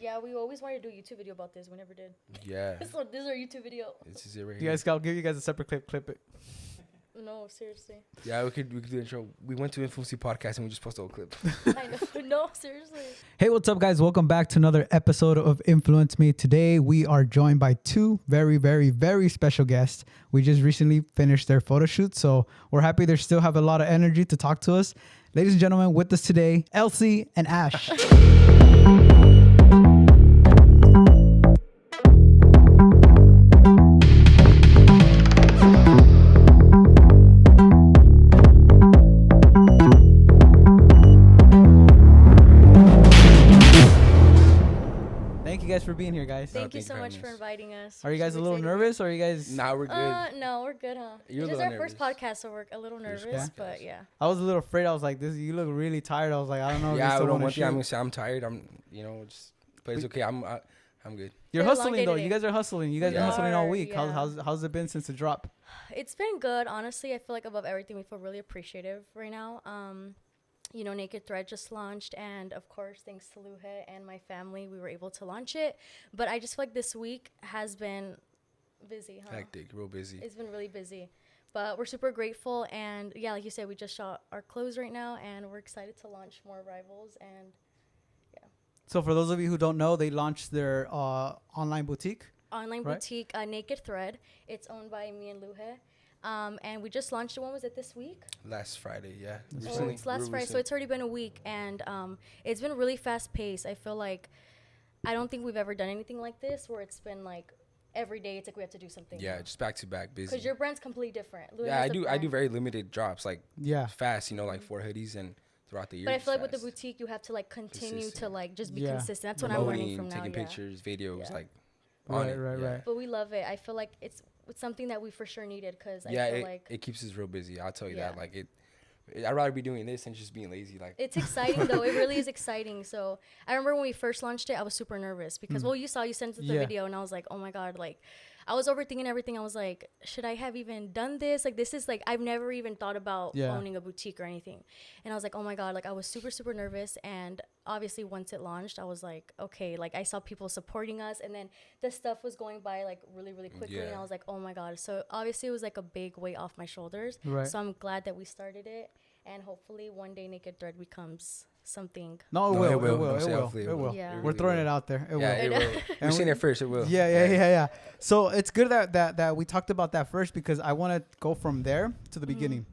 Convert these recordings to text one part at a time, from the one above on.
Yeah, we always wanted to do a YouTube video about this. We never did. Yeah. So this is our YouTube video. It's easy right You here. guys, I'll give you guys a separate clip. Clip it. No, seriously. Yeah, we could do the intro. We went to Influency Podcast and we just posted a clip. I know. No, seriously. Hey, what's up, guys? Welcome back to another episode of Influence Me. Today, we are joined by two very, very, very special guests. We just recently finished their photo shoot, so we're happy they still have a lot of energy to talk to us. Ladies and gentlemen, with us today, Elsie and Ash. Thank you guys for being here, guys. Thank you so much for inviting us. Are you guys a little nervous, or are you guys? Nah, we're good. No, we're good, huh? You're It's a our little first podcast, so we're a little nervous, Yeah. but yeah. I was a little afraid. I was like, "This, you look really tired." I was like, "I don't know." If you Yeah, I still don't wanna want to. I'm shoot. gonna say I'm tired. But it's okay. I'm good. You're Had a long hustling day though. today. You guys are hustling. You guys We are hustling all are, week. yeah. How's it been since the drop? It's been good, honestly. I feel like above everything, we feel really appreciative right now. Naked Thread just launched, and of course, thanks to Luhe and my family, we were able to launch it. But I just feel like this week has been busy, huh? Hectic, real busy. It's been really busy. But we're super grateful, and yeah, like you said, we just shot our clothes right now, and we're excited to launch more rivals. And So for those of you who don't know, they launched their online boutique. online Right. boutique, Naked Thread. It's owned by me and Luhe. And we just launched it. When was it, this week? Last Friday, yeah. Oh, it's last Friday, so it's already been a week, and it's been really fast paced. I feel like I don't think we've ever done anything like this where it's been like every day. It's like we have to do something. Yeah, just back to back, busy. Because your brand's completely different. Luhe Yeah, has I the do brand. very limited drops, like Yeah. fast. Like 4 hoodies and throughout the year. But I just feel like with the fast. boutique, you have to like continue to Consistent. like just be Yeah. consistent. That's what I'm learning Promoting, from now. taking Yeah. pictures, videos, Yeah. like on Right, it. right, yeah. right. But we love it. I feel like it's something that we for sure needed because Yeah, I feel it, like it keeps us real busy. I'll tell you that. Yeah. Like I'd rather be doing this than just being lazy. Like it's exciting though. It really is exciting. So I remember when we first launched it, I was super nervous because you sent us the Yeah. video and I was like, oh my God, like I was overthinking everything. I was like, should I have even done this? Like this is like I've never even thought about owning a boutique or anything. And I was like, oh my God, like I was super, super nervous. And obviously once it launched, I was like, okay, like I saw people supporting us and then the stuff was going by like really, really quickly. And I Yeah. was like, oh my God. So obviously it was like a big weight off my shoulders. Right. So I'm glad that we started it. And hopefully one day Naked Thread becomes something. No, it No, will. it It will. will. No, It say will. hopefully It will. Yeah. We're really throwing will. it out there. It yeah, will. it will. We've seen it first. It will. Yeah. So it's good that we talked about that first because I want to go from there to the beginning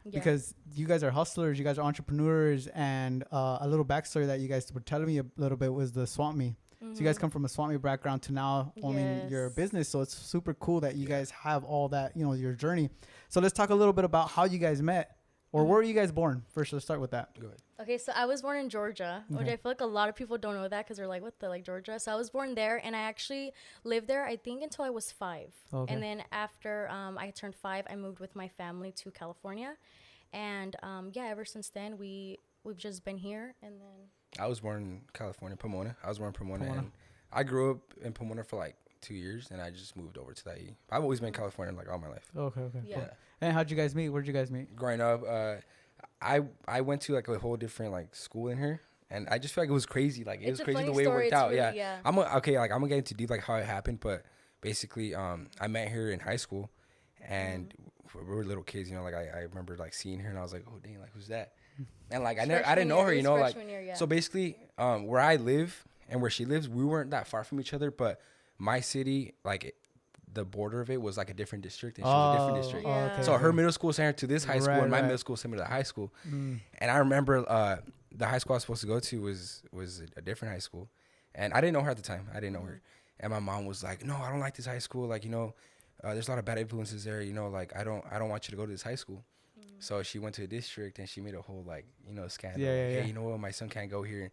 Yeah. because you guys are hustlers, you guys are entrepreneurs, and a little backstory that you guys were telling me a little bit was the Swamp Me. So you guys come from a Swamp Me background to now owning your Yes. business. So it's super cool that you guys have all that, your journey. So let's talk a little bit about how you guys met. Or where are you guys born? First, let's start with that. Go ahead. Okay, so I was born in Georgia, which Okay. I feel like a lot of people don't know that because they're like, what the, like Georgia? So I was born there, and I actually lived there, I think, until I was 5. Okay. And then after I turned 5, I moved with my family to California. And ever since then, we've just been here. And then I was born in California, Pomona. I was born in Pomona. Pomona. And I grew up in Pomona for like 2 years, and I just moved over to the IE. I've always been in California like all my life. Okay. yeah. And how'd you guys meet? Where'd you guys meet? Growing up, I went to like a whole different like school in here, and I just feel like it was crazy. Like it It's was a crazy funny the way it story. worked It's out. really- Yeah. yeah. I'm gonna get into deep like how it happened, but basically, I met her in high school, and we were little kids. Like I remember like seeing her, and I was like, oh dang, like who's that? And like I didn't know her. It was Like freshman year, yeah. so basically, where I live and where she lives, we weren't that far from each other, but my city like. The border of it was like a different district, and she was a different district. Yeah. okay. So her middle school sent her to this high school, Right, and my right. middle school sent me to the high school. Mm. And I remember the high school I was supposed to go to was a different high school, and I didn't know her at the time. I didn't know her, and my mom was like, "No, I don't like this high school. Like there's a lot of bad influences there. Like I don't want you to go to this high school." So she went to a district, and she made a whole like scandal. Yeah, like, yeah, hey, yeah. you know what? My son can't go here,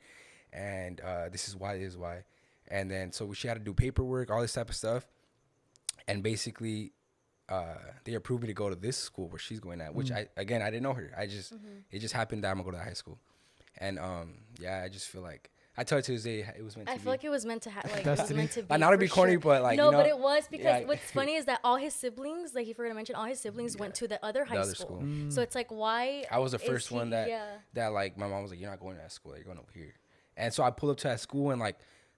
and this is why. This is why. And then so she had to do paperwork, all this type of stuff. And basically, they approved me to go to this school where she's going at, which I didn't know her. It just happened that I'm gonna go to high school, and I just feel like I tell you to this day it was meant to be. I feel like it was meant to happen. Like, it was Destiny. meant to be. Like, not to for be corny, sure. but, like, no, but it was because yeah. what's funny is that all his siblings, like he forgot to mention, all his siblings went to the other high other school. school. So it's like, why? I was the is first one he- that Yeah. that like my mom was like, you're not going to that school, you're going over here. And so I pulled up to that school, and like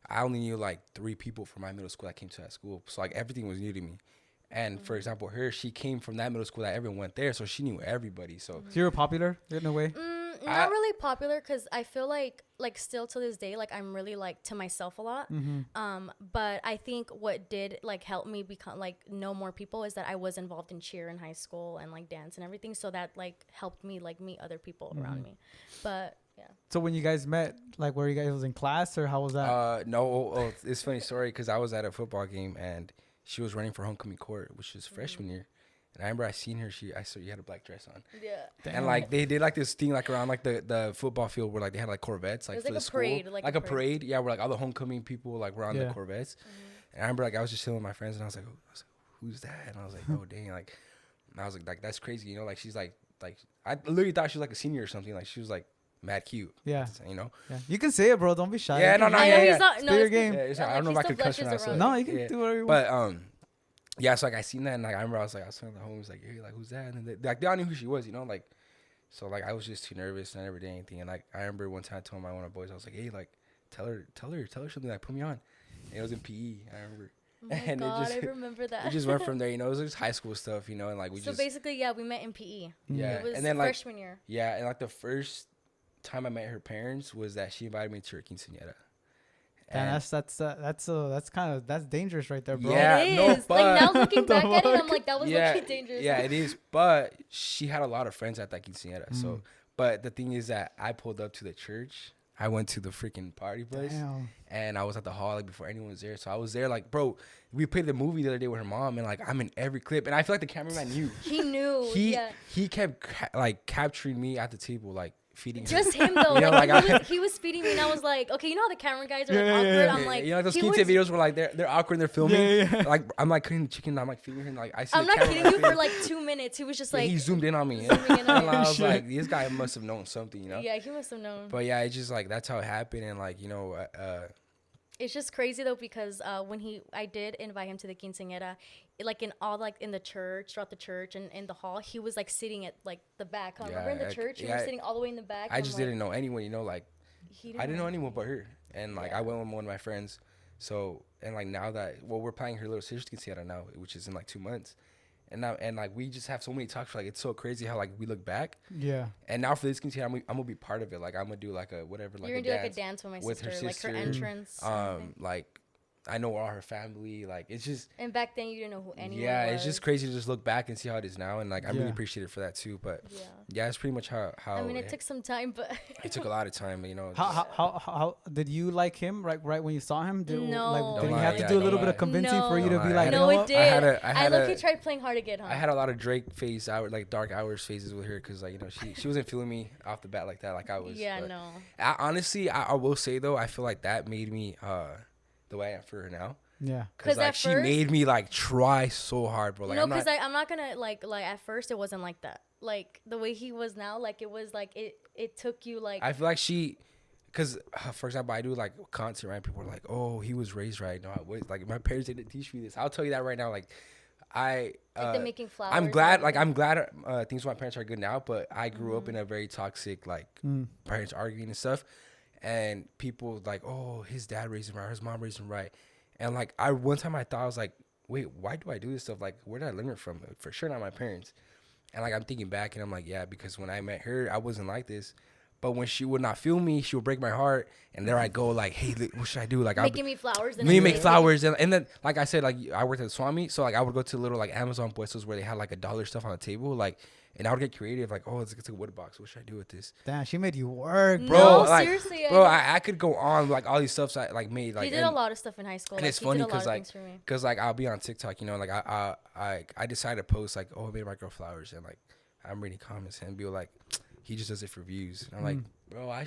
I only knew like 3 people from my middle school that came to that school. So like everything was new to me. And for example, she came from that middle school that everyone went there, so she knew everybody. So you were popular in a way. Not really popular, because I feel like still to this day, like I'm really like to myself a lot. But I think what did like help me become like know more people is that I was involved in cheer in high school and like dance and everything, so that like helped me like meet other people around me. But yeah. So when you guys met, like, were you guys was in class or how was that? No, it's a funny story because I was at a football game and she was running for homecoming court, which was freshman year. And I remember I seen her. I saw you had a black dress on. Yeah. Damn. And like they did like this thing like around like the football field where like they had like Corvettes like it was for like the a parade, school, like a parade. Yeah, where like all the homecoming people like were on the Corvettes. And I remember like I was just chilling with my friends and I was like, who's that? And I was like, oh dang, like, and I was like that's crazy, you know, like she's like I literally thought she was like a senior or something. Like she was like mad cute. Yeah. You know. Yeah. You can say it, bro. Don't be shy. Yeah, no, He's not. It's No, your game. Yeah, I don't know if I could cuss or not. So, no, you can do whatever you want. But yeah, so like I seen that and like I remember I was telling the homies like, hey, like who's that? And they all knew who she was, you know, like. So like I was just too nervous and I never did anything. And like I remember one time I told one of my boys, I was like, hey, like tell her something, like put me on. And it was in PE. I remember. Oh my and God, I remember that. It just went from there, you know. It was just high school stuff, you know, and like we so basically, yeah, we met in PE. Yeah, it was and then like freshman year. Yeah, and like the first time I met her parents was that she invited me to her quinceañera. And that's dangerous right there, bro. Yeah, it no, is. but Like now looking back at it, I'm like that was looking dangerous. Yeah, it is. But she had a lot of friends at that quinceañera. So, but the thing is that I pulled up to the church. I went to the freaking party place. Damn. And I was at the hall like before anyone was there. So I was there like, bro, we played the movie the other day with her mom and like I'm in every clip. And I feel like the cameraman knew. He knew. He kept capturing me at the table like feeding her. Just him though. You know, like he was feeding me and I was like, okay, you know how the camera guys are like awkward? I'm like, you know, like those quince videos where like they're awkward and they're filming. Like I'm like cutting the chicken, I'm like feeding her and like I see I'm not kidding you for like 2 minutes. He was just like he zoomed in on me. And I was like, this guy must have known something, you know? Yeah, he must have known. But yeah, it's just like that's how it happened and like, you know, it's just crazy though because when I did invite him to the quinceañera, like in all like in the church, throughout the church and in the hall, he was like sitting at like the back. Remember in the church, he was sitting all the way in the back. I just didn't know anyone, you know, like I didn't know anyone but her, and like I went with one of my friends. So and like now that we're planning her little sister's quinceañera now, which is in like 2 months. And now, and like we just have so many talks. Like it's so crazy how like we look back. Yeah. And now for this quinceañera, I'm gonna be part of it. Like I'm gonna do like a whatever. Like you're gonna do like a dance with my sister, like her entrance. Like I know all her family. Like it's just. And back then you didn't know who anyone was. Yeah, it's just crazy to just look back and see how it is now. And like I'm really appreciated for that too. But yeah, it's pretty much how. I mean, it took some time, but it took a lot of time. You know. How did you like him right when you saw him? No. Did he have to do a little bit of convincing for you to be like? No, it did. I look, tried playing hard to get home. I had a lot of Drake phase hour, like dark hours phases with her because like you know she wasn't feeling me off the bat like that like I was. Yeah, no. Honestly, I will say though, I feel like that made me the way I am for her now. Yeah, because like she made me like try so hard, bro. Like, no, because I'm not gonna like at first it wasn't like that. Like the way he was now, like it was like it took you like. I feel like because for example, I do like concert, right? People are like, "Oh, he was raised right." No, I was like my parents didn't teach me this. I'll tell you that right now. Like like they're making flowers. I'm glad things with my parents are good now, but I grew up in a very toxic like parents arguing and stuff, and people like, "Oh, his dad raised him right, his mom raised him right." And like one time I thought I was like, wait, why do I do this stuff? Like, where did I learn it from? For sure not my parents. And like I'm thinking back and I'm like, yeah, because when I met her, I wasn't like this. But when she would not feel me, she would break my heart. And there I go, like, hey, what should I do? Like, making me flowers. Me make flowers, and then like I said, like I worked at Swami, so like I would go to little like Amazon puestos where they had like $1 stuff on the table, like. And I would get creative, like, oh, it's a wood box. What should I do with this? Damn, she made you work, bro. No, like, seriously, bro, I could go on like all these stuffs I like made. Like, he did a lot of stuff in high school. And like, it's funny because like I'll be on TikTok, you know, like I decided to post like, oh, I made my girl flowers, and like I'm reading comments and be like, he just does it for views. And I'm like, bro, I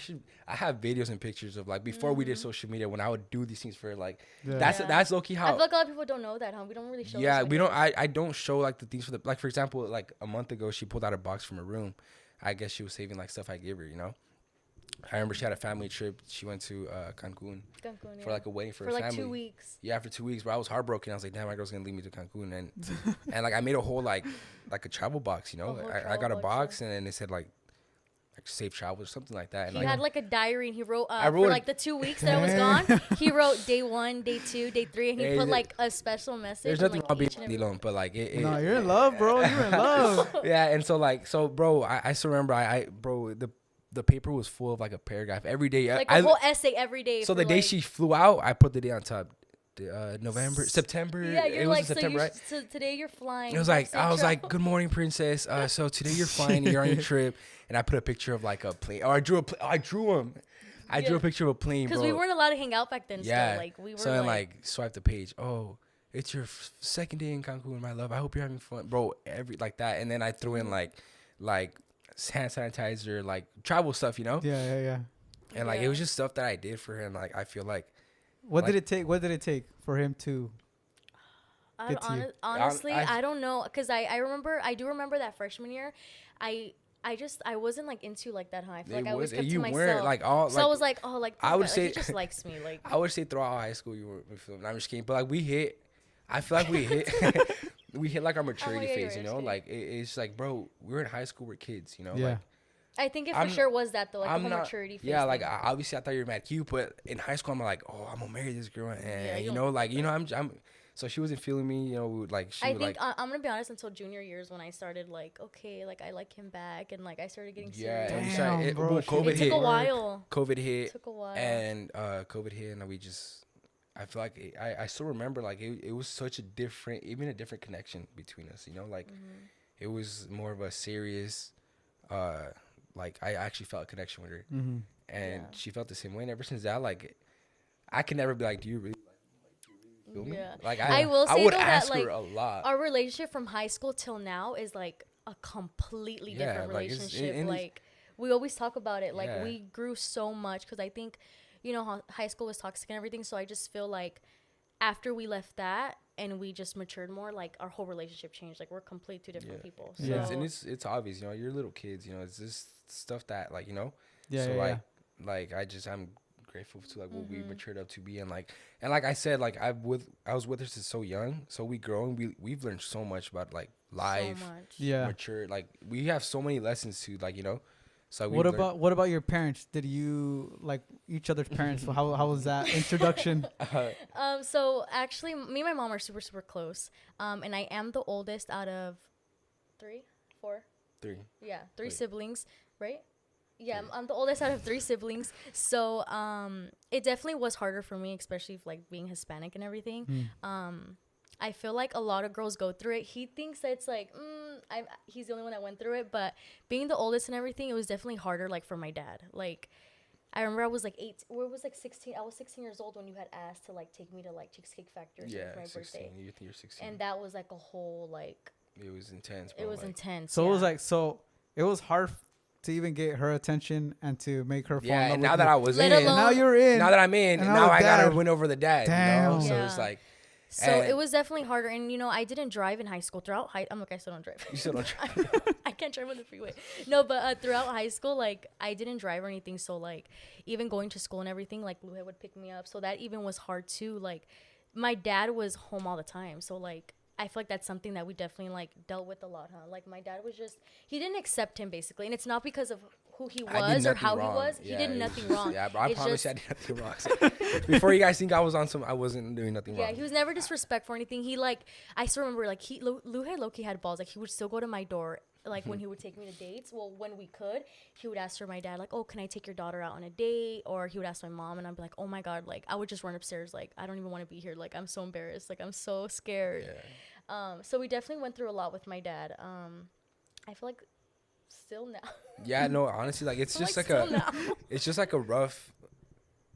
have videos and pictures of like before we did social media when I would do these things for her, like that's low key how. I feel like a lot of people don't know that, huh? We don't really show. Yeah, we don't. I don't show like the things for the like. For example, like a month ago, she pulled out a box from her room. I guess she was saving like stuff I gave her, you know. I remember she had a family trip. She went to Cancun for like a wedding for her like family. 2 weeks. Yeah, for 2 weeks. But I was heartbroken. I was like, damn, my girl's gonna leave me to Cancun, and like I made a whole like a travel box, you know. I got a box and then it said like. like safe travels or something like that. And He like, had like a diary, and he wrote I wrote for a- like the 2 weeks that I was gone. He wrote day 1, day 2, day 3, and he Hey, put like a special message. there's nothing like, wrong being each and every- alone, but like No, you're in love, bro. You're in love. yeah. And so bro, I still remember bro, the paper was full of like a paragraph every day. like a whole essay every day. So for, the day like, she flew out, I put the day on top. September. Yeah, you're it was like, in September, right? So today you're flying. It was like I was like, "Good morning, princess. So today you're flying. You're on your trip." And I put a picture of like a plane. Or I drew him. I drew a picture of a plane, bro. Because we weren't allowed to hang out back then. Yeah. Still. Like we were. So then like swipe the page. Oh, it's your second day in Cancun, my love. I hope you're having fun, bro. Every like that, and then I threw in like hand sanitizer, like travel stuff, you know. Yeah. And like it was just stuff that I did for him. Like I feel like. What did it take? What did it take for him to? Honestly, I don't know, because I do remember that freshman year, I wasn't like into like that high. I feel like I always kept to myself. Weren't like all. So I was like, oh, like I would say he just likes me. Like I would say throughout high school you were feeling. I'm just kidding, but like we hit. I feel like we hit. We hit like our maturity phase, you know. Like it's like, bro, we're in high school, we're kids, you know. Yeah. Like I think it for sure was that though, like the whole maturity phase. Yeah, like thing. obviously I thought you were mad cute, but in high school I'm like, oh, I'm gonna marry this girl, and Yeah, you know, like I'm. So she wasn't feeling me, you know, like she. I would, think like, I'm gonna be honest. Until junior years, when I started like, okay, like I like him back, and like I started getting yeah, serious. and bro, COVID It hit. took a while. COVID hit. It took a while. And COVID hit, and we just. I feel like I still remember like it was such a different connection between us, you know, like it was more of a serious, like I actually felt a connection with her, and she felt the same way. And ever since that, like I can never be like, do you really feel me? Yeah. Like I will say I would though ask that her like a lot. our relationship from high school till now is like a completely different like, it's- relationship. and it's- Like we always talk about it. Like Yeah. we grew so much, because I think, you know, how high school was toxic and everything. So I just feel like after we left that and we just matured more, like our whole relationship changed. Like we're complete two different people. So Yeah. And it's obvious, you know, you're little kids, you know, it's just stuff that like, you know. Yeah. So Yeah. like I'm grateful to like what we matured up to be, and like I said, like I was with her since so young, so we grow and we've learned so much about like life, so much. Yeah. mature, like we have so many lessons to like, you know. So What about your parents? Did you like each other's parents? How was that introduction? So actually, me and my mom are super, super close. And I am the oldest out of 3. Yeah, 3 Wait. siblings, right? Yeah, I'm the oldest out of 3 siblings. So it definitely was harder for me, especially if, like being Hispanic and everything. I feel like a lot of girls go through it. He thinks that it's like, he's the only one that went through it. But being the oldest and everything, it was definitely harder, like, for my dad. Like, I remember I was, like, 16. I was 16 years old when you had asked to, like, take me to, like, Cheesecake Factory for my 16. birthday. You're 16. And that was, like, a whole, like... It was intense, bro. It was like, intense, So it was like, it was hard to even get her attention and to make her fall in love and with now that you. I was Let in, alone- Now you're in. now that I'm in, And now now I gotta dad. win over the dad, you Damn. know? So Yeah. it's like, So and- it was definitely harder. And, you know, I didn't drive in high school. Throughout I'm like, I still don't drive. You still don't I can't drive on the freeway. No, but throughout high school, like, I didn't drive or anything. So, like, even going to school and everything, like, Luhe would pick me up. So that even was hard, too. Like, my dad was home all the time. So, like, I feel like that's something that we definitely, like, dealt with a lot, huh? Like, my dad was just, he didn't accept him, basically. And it's not because of who he was or how he was. He did nothing wrong. Yeah, bro, I It's promise just- you I did nothing wrong. So, before you guys think I wasn't doing nothing wrong. Yeah, he was never disrespectful or anything. He, like, I still remember, like, Luhe Loki had balls. Like, he would still go to my door, like, when he would take me to dates. Well, when we could, he would ask for my dad, like, oh, can I take your daughter out on a date? Or he would ask my mom, and I'd be like, oh, my God. Like, I would just run upstairs. Like, I don't even want to be here. Like, I'm so embarrassed. Like, I'm so scared. Yeah. So we definitely went through a lot with my dad. I feel like still now. Yeah, no, honestly, like it's just like still now. it's just like a rough,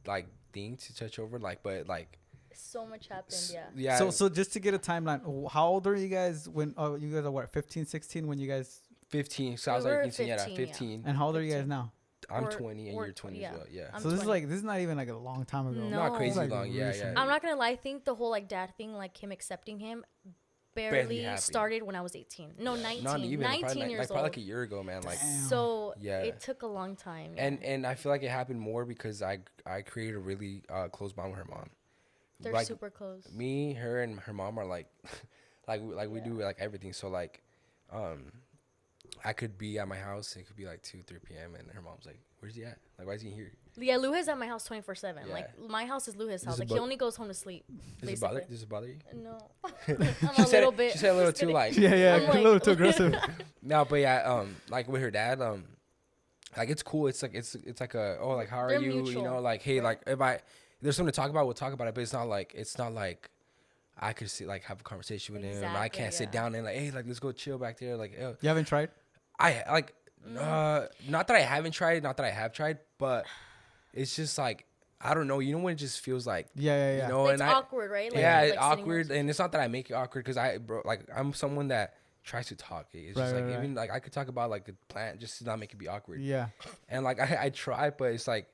like thing to touch over, like, but like. So much happened, yeah. Yeah. So just to get a timeline, how old are you guys when? Oh, you guys are what? 15, 16 when you guys? 15. So I was We were like 15, 15, yeah. 15. And how old are you 15. guys now? I'm We're- 20 and we're you're 20 yeah. as well. Yeah. I'm So this 20. is not even like a long time ago. No. Not crazy Like long. Yeah, recent. yeah. I'm not gonna lie. I think the whole like dad thing, like him accepting him, barely happened. started when I was 18. No, 19. Not even 19 probably, years probably old. like a year ago, man. Like, Damn. So Yeah. it took a long time. Yeah. and I feel like it happened more because I created a really close bond with her mom. they're like, super close. Me, her, and her mom are like, we Yeah. do like everything. So like, I could be at my house. It could be like 2, 3 p.m. and her mom's like, "Where's he at? Like, why is he here?" Yeah, Luis at my house 24/7. Yeah. Like my house is Luis' house. Does it Like he only goes home to sleep. Does it bother? Does it bother you? No. She I'm a said little bit. She said a little Just too kidding. like. Yeah, I'm a like- little too aggressive. No, but yeah, like with her dad, like it's cool. It's like it's like a like how are They're you? mutual, You know, like hey, right? like if there's something to talk about, we'll talk about it. But it's not like I could sit like have a conversation with him. I can't sit down and like hey, like let's go chill back there. Like You haven't tried? I like not that I haven't tried, not that I have tried, but it's just like I don't know. You know when it just feels like Yeah. You know, Like, it's and awkward, right? Like, yeah, like it's sitting awkward, next- and it's not that I make it awkward because I'm someone that tries to talk. It's just Right, like right, even like I could talk about like the plant just to not make it be awkward. Yeah. And like I try, but it's like,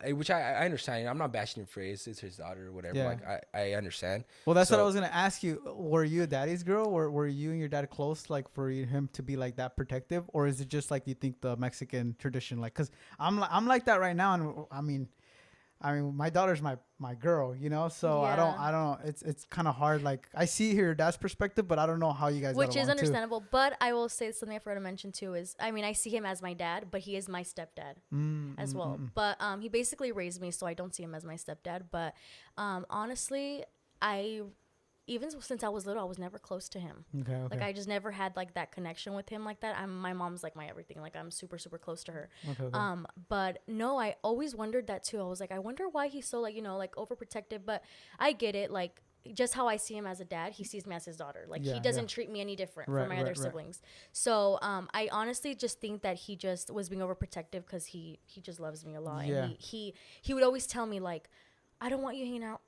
which I understand. I'm not bashing him for it. It's his daughter or whatever. Yeah. Like I understand. Well, that's what I So- was gonna ask you. Were you a daddy's girl, or were you and your dad close, like for him to be like that protective, or is it just like you think the Mexican tradition? Like, cause I'm like that right now, and I mean, my daughter's my girl, you know. So I Yeah. don't. It's kind of hard. Like I see your dad's perspective, but I don't know how you guys. Which got is along, too. understandable, but I will say something I forgot to mention too is I mean I see him as my dad, but he is my stepdad as well. But he basically raised me, so I don't see him as my stepdad. But honestly, even since I was little, I was never close to him. Okay. Like I just never had like that connection with him like that. My mom's like my everything. Like I'm super super close to her. Okay. But no, I always wondered that too. I was like, I wonder why he's so like like overprotective. But I get it. Like just how I see him as a dad, he sees me as his daughter. Like Yeah, he doesn't yeah. treat me any different Right, from my right, other right. siblings. So I honestly just think that he just was being overprotective because he just loves me a lot. Yeah. And he would always tell me like, I don't want you hanging out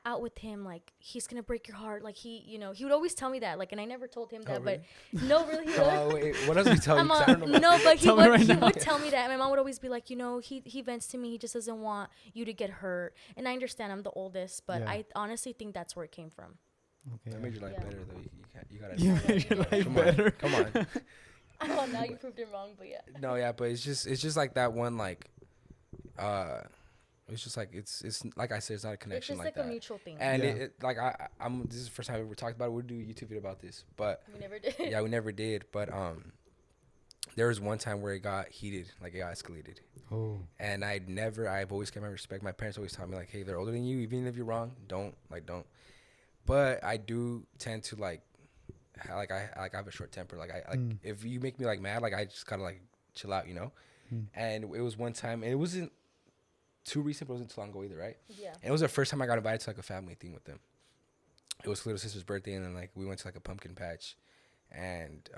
out with him. Like he's gonna break your heart. Like he would always tell me that. Like, and I never told him that. really? But no, really, he Oh would. wait, what else we tell you? 'Cause I don't know. No, but he Tell me right would, he now. would tell me that. And my mom would always be like, he vents to me. He just doesn't want you to get hurt. And I understand I'm the oldest, but Yeah. I honestly think that's where it came from. Okay. That made your life Yeah. better though. You gotta. You made your life Come better. on, come on. Oh, now you proved it wrong, but yeah. No, yeah, but it's just like that one like, it's just like it's like I said, it's not a It's connection just like like a that. mutual thing. And Yeah. it like I'm this is the first time we ever talked about it. We'll do a YouTube video about this, but We never did. yeah, we never did. But there was one time where it got heated, like it got escalated. Oh. And I've always kept my respect. My parents always taught me like, hey, they're older than you. Even if you're wrong, don't. But I do tend to I have a short temper. Like if you make me like mad, like I just gotta like chill out, you know. And it was one time, and it wasn't too recent, but it wasn't too long ago either, right? Yeah. And it was the first time I got invited to like a family thing with them. It was little sister's birthday, and then like we went to like a pumpkin patch, and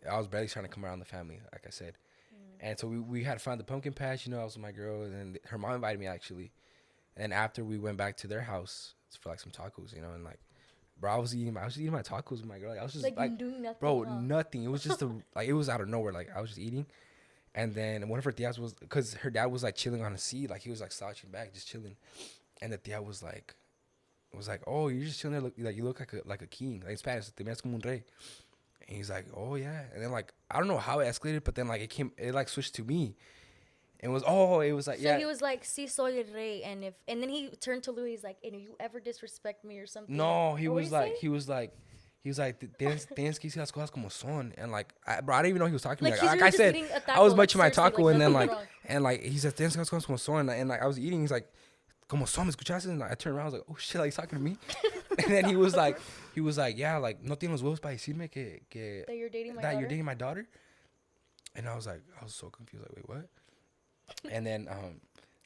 I was barely trying to come around the family, like I said. And so we had found the pumpkin patch, you know. I was with my girl, and then her mom invited me actually. And after we went back to their house for like some tacos, you know, and like, bro, I was eating my tacos with my girl. Like, I was just like doing nothing. bro, huh? nothing. It was just it was out of nowhere. Like I was just eating, and then one of her tias was, because her dad was like chilling on a seat, like he was like slouching back, just chilling, and the tia was like, oh, you're just chilling there, you look like a king, like in Spanish, te miras como un rey. And he's like, oh yeah, and then like I don't know how it escalated, but then like it like switched to me. It was like, So yeah. he was like, "Si soy el rey," and then he turned to Louis. He's like, "And if you ever disrespect me or something." No, Or what did he was like, tienes que decir las cosas como son, and like, bro, I didn't even know he was talking to me. Like, Like, he's I just said, eating a I was taco, munching my seriously, taco, like, and then nothing like, wrong. and like, he said, tienes que decir las cosas como son, and like, I was eating. He's like, como son, ¿me escuchaste? And I turned around, I was like, oh shit, like he's talking to me. And then he was like, yeah, like, no tienes los huevos para decirme que That you're dating my that daughter. you're dating my daughter. And I was so confused, like, wait, what? And then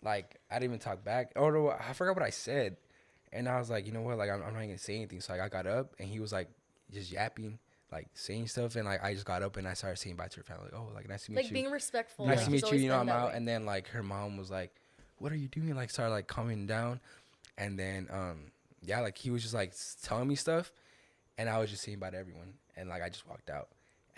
like I didn't even talk back. Oh no, I forgot what I said. And I was like, you know what, like I'm not gonna say anything. So like I got up, and he was like just yapping, like saying stuff, and like I just got up and I started saying bye to her family, like, oh, like nice to meet Like you. being respectful. Nice like, to he's meet you, always you know, been I'm that out. way. And then like her mom was like, what are you doing? Like started like calming down. And then yeah, like he was just like telling me stuff, and I was just saying bye to everyone, and like I just walked out.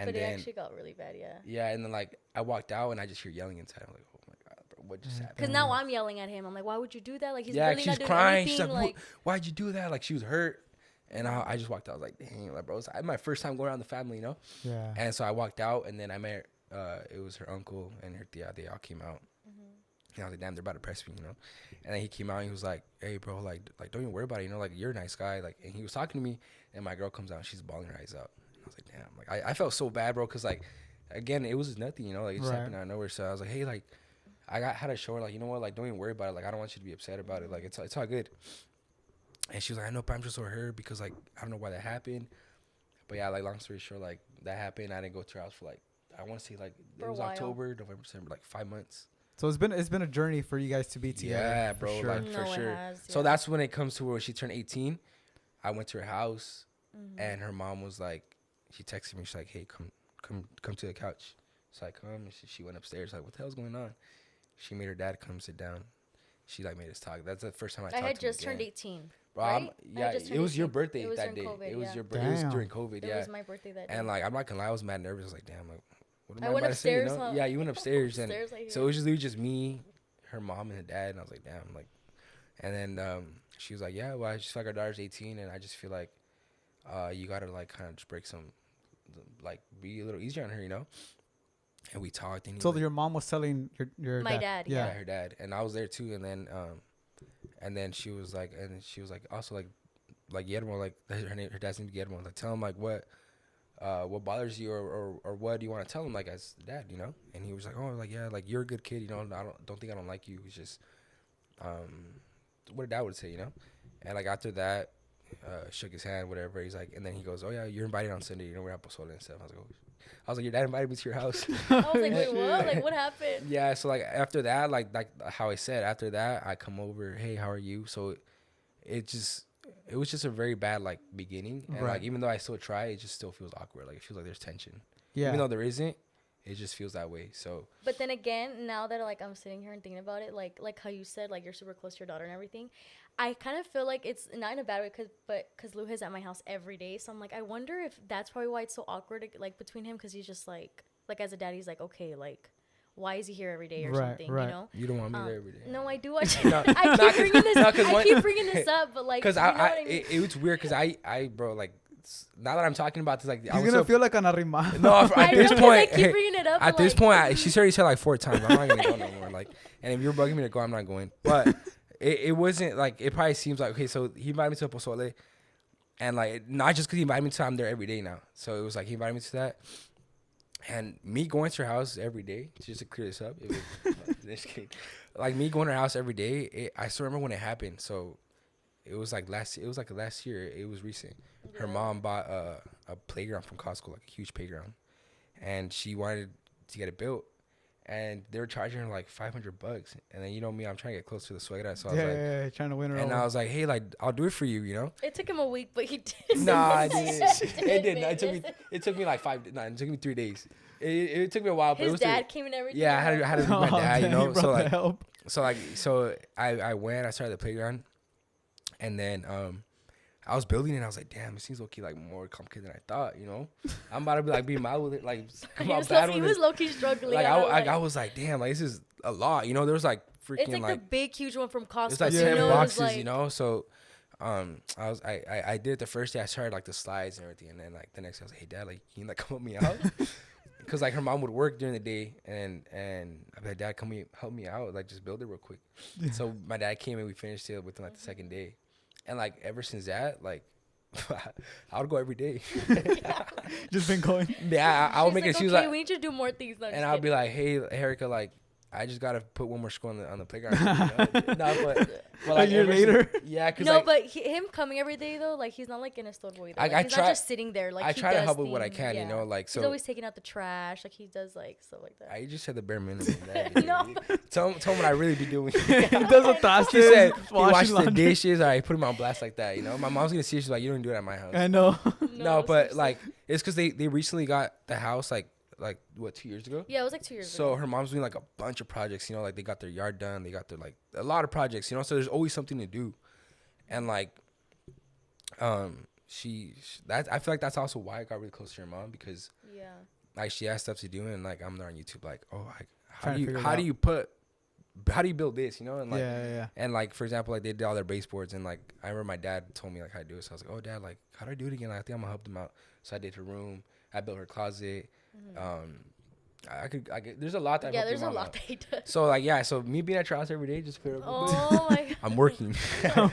And But then it actually got really bad, yeah. yeah, and then like I walked out and I just hear yelling inside. I'm like, oh my god, bro, what just happened? Because now I'm yelling at him. I'm like, why would you do that? Like, he's Yeah, really she's not doing crying. anything. She's like, Like, why'd you do that? Like she was hurt. And I just walked out. I was like, dang, like, bro, it's my first time going around the family, you know? Yeah. And so I walked out, and then I met, it was her uncle and her tia. They all came out. And I was like, damn, they're about to press me, you know? And then he came out, and he was like, hey, bro, like don't even worry about it, you know? Like, you're a nice guy. Like, and he was talking to me, and my girl comes out, and she's bawling her eyes out. And was like, damn. Like I felt so bad, bro, because like again, it was nothing, you know, like it just happened out of nowhere. So I was like, hey, like had to show her, like, you know what, like don't even worry about it. Like I don't want you to be upset about it. Like it's all good. And she was like, I know, but I'm just so hurt because like I don't know why that happened. But yeah, like long story short, like that happened. I didn't go to her house for like I want to say like it was October, November, December, like 5 months. So it's been a journey for you guys to be together. Yeah, bro, for sure. Like for sure. So that's when it comes to where she turned 18. I went to her house, and her mom was like, she texted me. She's like, hey, come to the couch. So I come, and she went upstairs. Like, what the hell's going on? She made her dad come sit down. She like made us talk. That's the first time I talked to him. I had just turned 18. Bro, right? Yeah, it was your birthday that day. COVID, it was your birthday. It was during COVID. It was my birthday that day. And like, I'm not gonna lie, I was mad nervous. I was like, damn, like, what am I went about upstairs. to say? You know? Yeah, you went upstairs, and like so it was just literally just me, her mom, and her dad. And I was like, damn, like, and then she was like, yeah, well, I just feel like our daughter's 18, and I just feel like you gotta like kind of just break some, like, be a little easier on her, you know. And we talked. And so your mom was telling your my dad. Yeah, her dad, and I was there too. And then she was like, also like Guillermo, like her dad's name is Guillermo. Like, tell him like what bothers you or what do you want to tell him, like, as dad, you know? And he was like, oh, like, yeah, like, you're a good kid, you know. I don't think I don't like you. It's just what a dad would say, you know. And like after that, shook his hand, whatever. He's like, and then he goes, oh yeah, you're invited on Sunday. You know, we're at pozole and stuff. I was like, your dad invited me to your house. I was like, wait, what? Like, what happened? Yeah, so like after that, like how I said, after that, I come over, hey, how are you? So it was just a very bad like beginning, and like even though I still try, it just still feels awkward. Like it feels like there's tension. Yeah. Even though there isn't, it just feels that way. So. But then again, now that like I'm sitting here and thinking about it, like how you said, like you're super close to your daughter and everything, I kind of feel like it's not in a bad way, because Lou is at my house every day, so I'm like, I wonder if that's probably why it's so awkward, like between him, because he's just like as a dad, he's like, okay, like, why is he here every day or something, you know? You don't want me there every day. No, I do. I keep bringing this up, but like, because it was weird, because I bro, like, now that I'm talking about this, like, he's gonna feel like an arrimado. No, at this point, keep bringing it up. At this point, she's already said like 4 times. I'm not gonna go no more. Like, and if you're bugging me to go, I'm not going. But it wasn't like, it probably seems like, okay, so he invited me to a pozole, and like, not just because he invited me to, I'm there every day now. So it was like he invited me to that, and me going to her house every day, just to clear this up, it was just kidding. Like me going to her house every day. I still remember when it happened. So it was like last year. It was recent. Her mom bought a playground from Costco, like a huge playground, and she wanted to get it built, and they were charging her like $500. And then, you know me, I'm trying to get close to the suegra, so I was like, trying to win her and over. I was like, hey, like, I'll do it for you, you know. It took him a week, but he did. Nah, I didn't. It did. It took me like 3 days. It took me a while, but his it was dad came and everything. Yeah, I had to do my dad, you know. So I went. I started the playground, and then I was building it, and I was like, damn, it seems low-key like more complicated than I thought, you know. I'm about to be like being mad with it, like he was low-key struggling. Like I was like, damn, like this is a lot, you know. There was like freaking, it's like the big huge one from Costco. It's like 10 boxes, you know. So I did it the first day. I started like the slides and everything, and then like the next day I was like, hey dad, like, can you like come help me out? Because like her mom would work during the day, and I was like, dad, come help me out, like just build it real quick. So my dad came and we finished it within like the second day. And like ever since that, like I would go every day. Just been going. Yeah, I would make like, it. She was okay, like, we need you to do more things. And I'll be like, hey, Erica, like, I just gotta put one more school on the playground. You know? No, but like a year later. Yeah, cause no, like, but him coming every day though, like he's not like in a store boy. Like, he's not just sitting there. Like I try to help with things, what I can, you know. Like, so he's always taking out the trash. Like he does like stuff like that. I just said the bare minimum. No. Tell him what I really be doing. He does a task. She said he washes the dishes. I put him on blast like that. You know, my mom's gonna see it. She's like, you don't do it at my house. I know. No, but like it's because they recently got the house like what, 2 years ago? Yeah, it was like 2 years ago. So her mom's doing like a bunch of projects, you know, like they got their yard done, they got their like a lot of projects, you know, so there's always something to do. And like I feel like that's also why I got really close to your mom, because like she has stuff to do, and like I'm there on YouTube like, oh, like how do you build this, you know? And like and like for example, like they did all their baseboards, and like I remember my dad told me like how to do it, so I was like, oh dad, like how do I do it again? Like, I think I'm gonna help them out. So I did her room, I built her closet. I could there's a lot that there's a lot they do. So like so me being at your house every day just clear up. Oh my God. I'm working. No,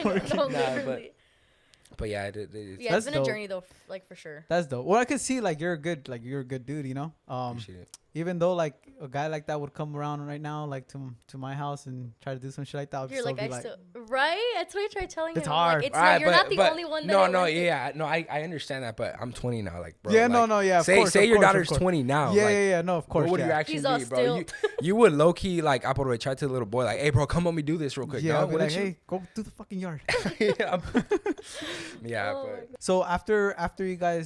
But yeah, it's been a journey though, like for sure. That's dope. Well, I could see like you're a good dude, you know. Appreciate it. Even though like a guy like that would come around right now, like to my house and try to do some shit like that, You're like, right? That's what I tried telling him. It's hard. Like, it's not, you're not the only one. I understand that, but I'm 20 now, like, bro. Yeah, like, yeah. Say your daughter's 20 now. Yeah, no, of course. What do you actually be, bro? You would low key like try to the little boy, like, hey, bro, come help me do this real quick. Yeah, no, like, hey, go do the fucking yard. So after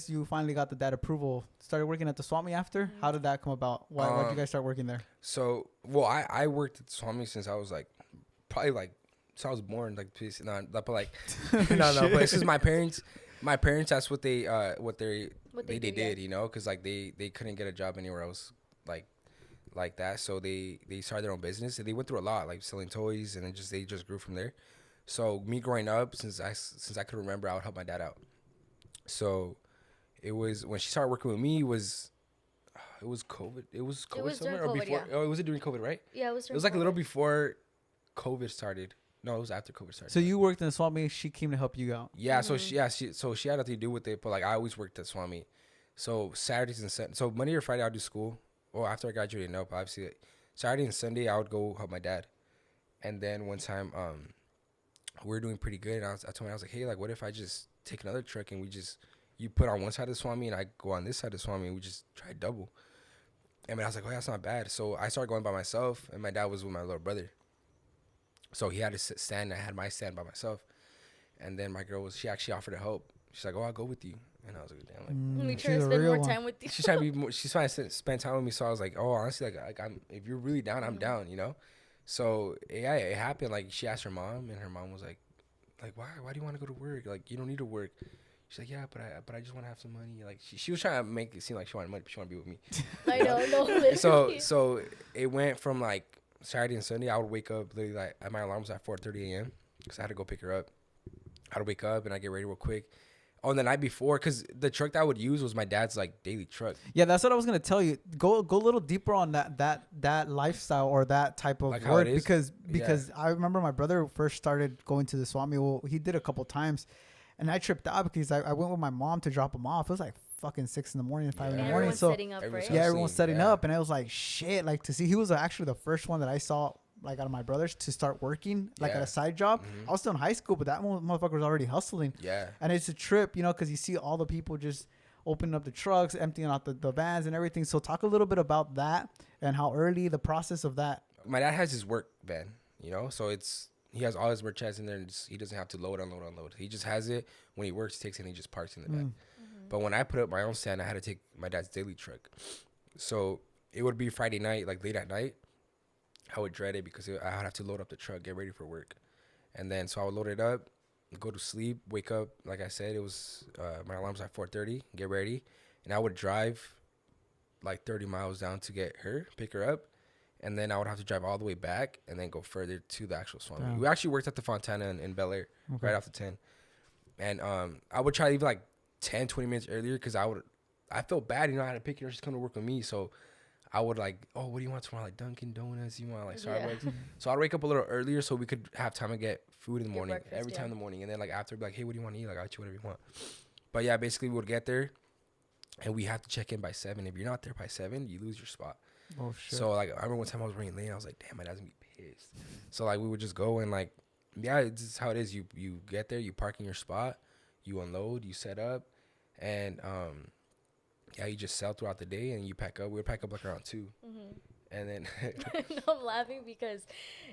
you finally got the dad approval, started working at the swap meet after? Mm-hmm. How did that come about? Why did you guys start working there? So, well, I worked at the swap meet since I was like, probably like, so I was born like, but like, no, but it's just my parents, that's what they did, you know, because like they couldn't get a job anywhere else like that, so they started their own business, and they went through a lot, like selling toys, and they just grew from there. So me growing up, since I could remember, I would help my dad out. So it was when she started working with me, it was COVID. It was COVID somewhere or before? Yeah. Oh, was it during COVID, right? Yeah, it was. It was like a little before COVID started. No, it was after COVID started. So you worked in the swap meet. She came to help you out. Yeah. Mm-hmm. So she had nothing to do with it, but like I always worked at swap meet. So Saturdays and Sundays. So Monday or Friday I'd do school. Well, after I graduated, no, but obviously like, Saturday and Sunday I would go help my dad. And then one time, we were doing pretty good, and I told him, I was like, hey, like, what if I just take another truck and you put on one side of the swap meet and I go on this side of the swap meet and we just try double. And I was like, oh, that's not bad. So I started going by myself, and my dad was with my little brother. So he had his stand, I had my stand by myself. And then my girl she actually offered to help. She's like, oh, I'll go with you. And I was like, damn, like, we try to spend more time with you. She's trying to spend time with me. So I was like, oh, honestly, like if you're really down, I'm down, you know? So yeah, it happened. Like she asked her mom, and her mom was like, why do you want to go to work? Like you don't need to work. She's like, yeah, but I just want to have some money. Like she was trying to make it seem like she wanted money, but she wanted to be with me. I know, no. So it went from like Saturday and Sunday. I would wake up literally like my alarm was at 4:30 a.m. because I had to go pick her up. I'd wake up and I get ready real quick. On the night before, because the truck that I would use was my dad's like daily truck. Yeah, that's what I was gonna tell you. Go a little deeper on that lifestyle or that type of like work, because I remember my brother first started going to the swap meet. Well, he did a couple times, and I tripped out because I went with my mom to drop him off. It was like fucking 6 in the morning, 5 in the morning. So setting up, right? Everyone's setting up, and I was like, shit. Like to see, he was actually the first one that I saw, like out of my brothers, to start working like at a side job. I was still in high school, but that motherfucker was already hustling. Yeah. And it's a trip, you know, because you see all the people just opening up the trucks, emptying out the vans and everything. So talk a little bit about that and how early the process of that. My dad has his work van, you know, so he has all his merchandise in there, and he doesn't have to load. He just has it when he works, takes it, and he just parks in the back. But when I put up my own stand, I had to take my dad's daily truck. So it would be Friday night, like late at night. I would dread it because I would have to load up the truck, get ready for work. And then, so I would load it up, go to sleep, wake up. Like I said, it was, my alarm's at 4:30, get ready. And I would drive like 30 miles down to get her, pick her up. And then I would have to drive all the way back and then go further to the actual swap meet. We actually worked at the Fontana in Bel Air, right after 10. And I would try to leave like 10, 20 minutes earlier because I felt bad, you know, I had to pick her, she's coming to work with me. So I would like, oh, what do you want tomorrow? Like Dunkin' Donuts? You want like Starbucks? Yeah. So I'd wake up a little earlier so we could have time to get food in the morning, every time in the morning. And then like after, be like, hey, what do you want to eat? Like, I'll get you whatever you want. But yeah, basically we would get there and we have to check in by 7. If you're not there by 7, you lose your spot. Oh, shit. So like, I remember one time I was running late. I was like, damn, my dad's gonna be pissed. So like, we would just go and like, yeah, this is how it is. You get there, you park in your spot, you unload, you set up, and yeah, you just sell throughout the day and you pack up. We would pack up like around 2. And then no, I'm laughing because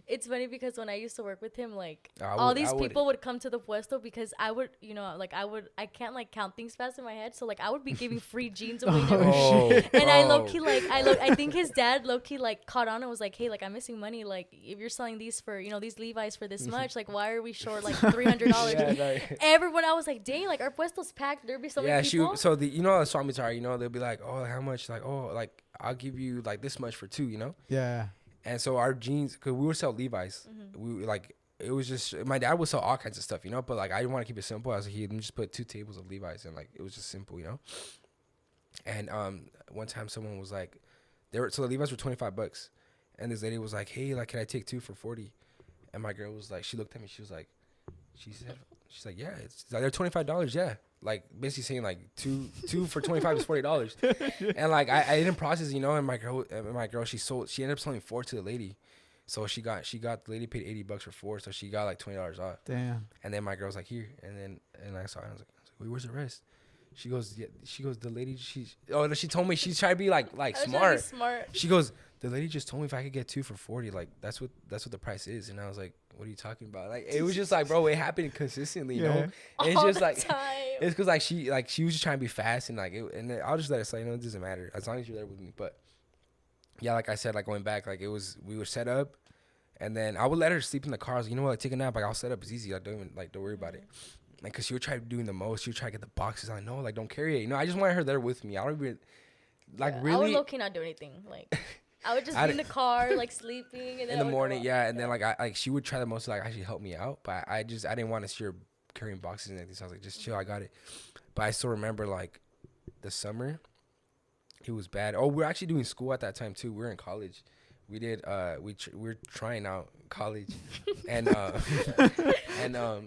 it's funny because when I used to work with him, like all these people would come to the puesto because I would, you know, like I can't like count things fast in my head. So like I would be giving free jeans away. And I low-key like, I think his dad low-key like caught on and was like, hey, like I'm missing money. Like if you're selling these for, you know, these Levi's for this much, like why are we short like $300? Everyone, I was like, dang, like our puesto's packed. There'd be so many people. So you know, the swap meets are, you know, they'll be like, oh, how much? Like, oh, like I'll give you like this much for 2, you know? Yeah. And so our jeans, because we would sell Levi's. We like, it was just, my dad would sell all kinds of stuff, you know? But like, I didn't want to keep it simple. I was like, he just put 2 tables of Levi's and like, it was just simple, you know? And one time someone was like, so the Levi's were $25. And this lady was like, hey, like, can I take 2 for $40? And my girl was like, she looked at me, she was like, she said She's like, yeah, it's like they're $25. Yeah, like basically saying like two for 25 is $40. And like I didn't process, you know. And my girl, she ended up selling 4 to the lady. So she got the lady paid $80 for 4, so she got like $20 off. Damn. And then my girl's like, here, and I saw it, and I was like, wait, where's the rest? She goes, the lady, she told me she's trying to be like smart. She goes, the lady just told me if I could get 2 for 40, like that's what the price is. And I was like, what are you talking about? Like, it was just like, bro, it happened consistently, you know. And it's just like, it's because like she was just trying to be fast, and like I'll just let it slide, you know, it doesn't matter as long as you're there with me. But yeah, like I said, like going back, like we were set up, and then I would let her sleep in the car. I was like, you know what, like, take a nap. Like, I'll set up. It's easy. I don't worry about it. Like, cause she would try doing the most. She would try to get the boxes. I know, like, don't carry it. You know, I just wanted her there with me. I don't even, like, really. I would low-key not do anything. Like, I would just be in the car, like, sleeping. And then in the morning, yeah. And then, like, she would try the most to, like, actually help me out. But I didn't want to see her carrying boxes and everything. So I was like, just chill. I got it. But I still remember, like, the summer. It was bad. Oh, we were actually doing school at that time, too. We were in college. We did, we were trying out college. And,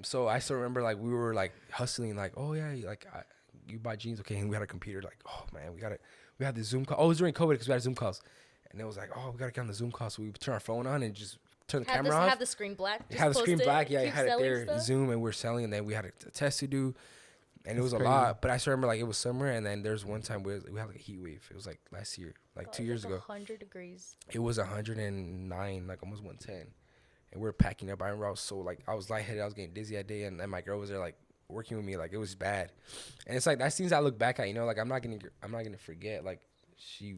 so I still remember, like, we were, like, hustling, like, oh, yeah, like, you buy jeans, okay, and we had a computer, like, oh, man, we had the Zoom call. Oh, it was during COVID because we had Zoom calls. And it was like, oh, we got to get on the Zoom call. So we turn our phone on and just turn the camera off. Have the screen black. Have the screen black, yeah, you had it there, stuff. Zoom, and we were selling, and then we had a test to do. And it was a lot, but I still remember, like, it was summer, and then there's one time we had, like, a heat wave. It was, like, last year, like 2 years ago. 100 degrees. It was 109, like, almost 110. And we were packing up. I remember I was so, like, I was lightheaded. I was getting dizzy that day, and my girl was there, like, working with me. Like, it was bad. And it's, like, that's things I look back at, you know? Like, I'm not gonna forget, like,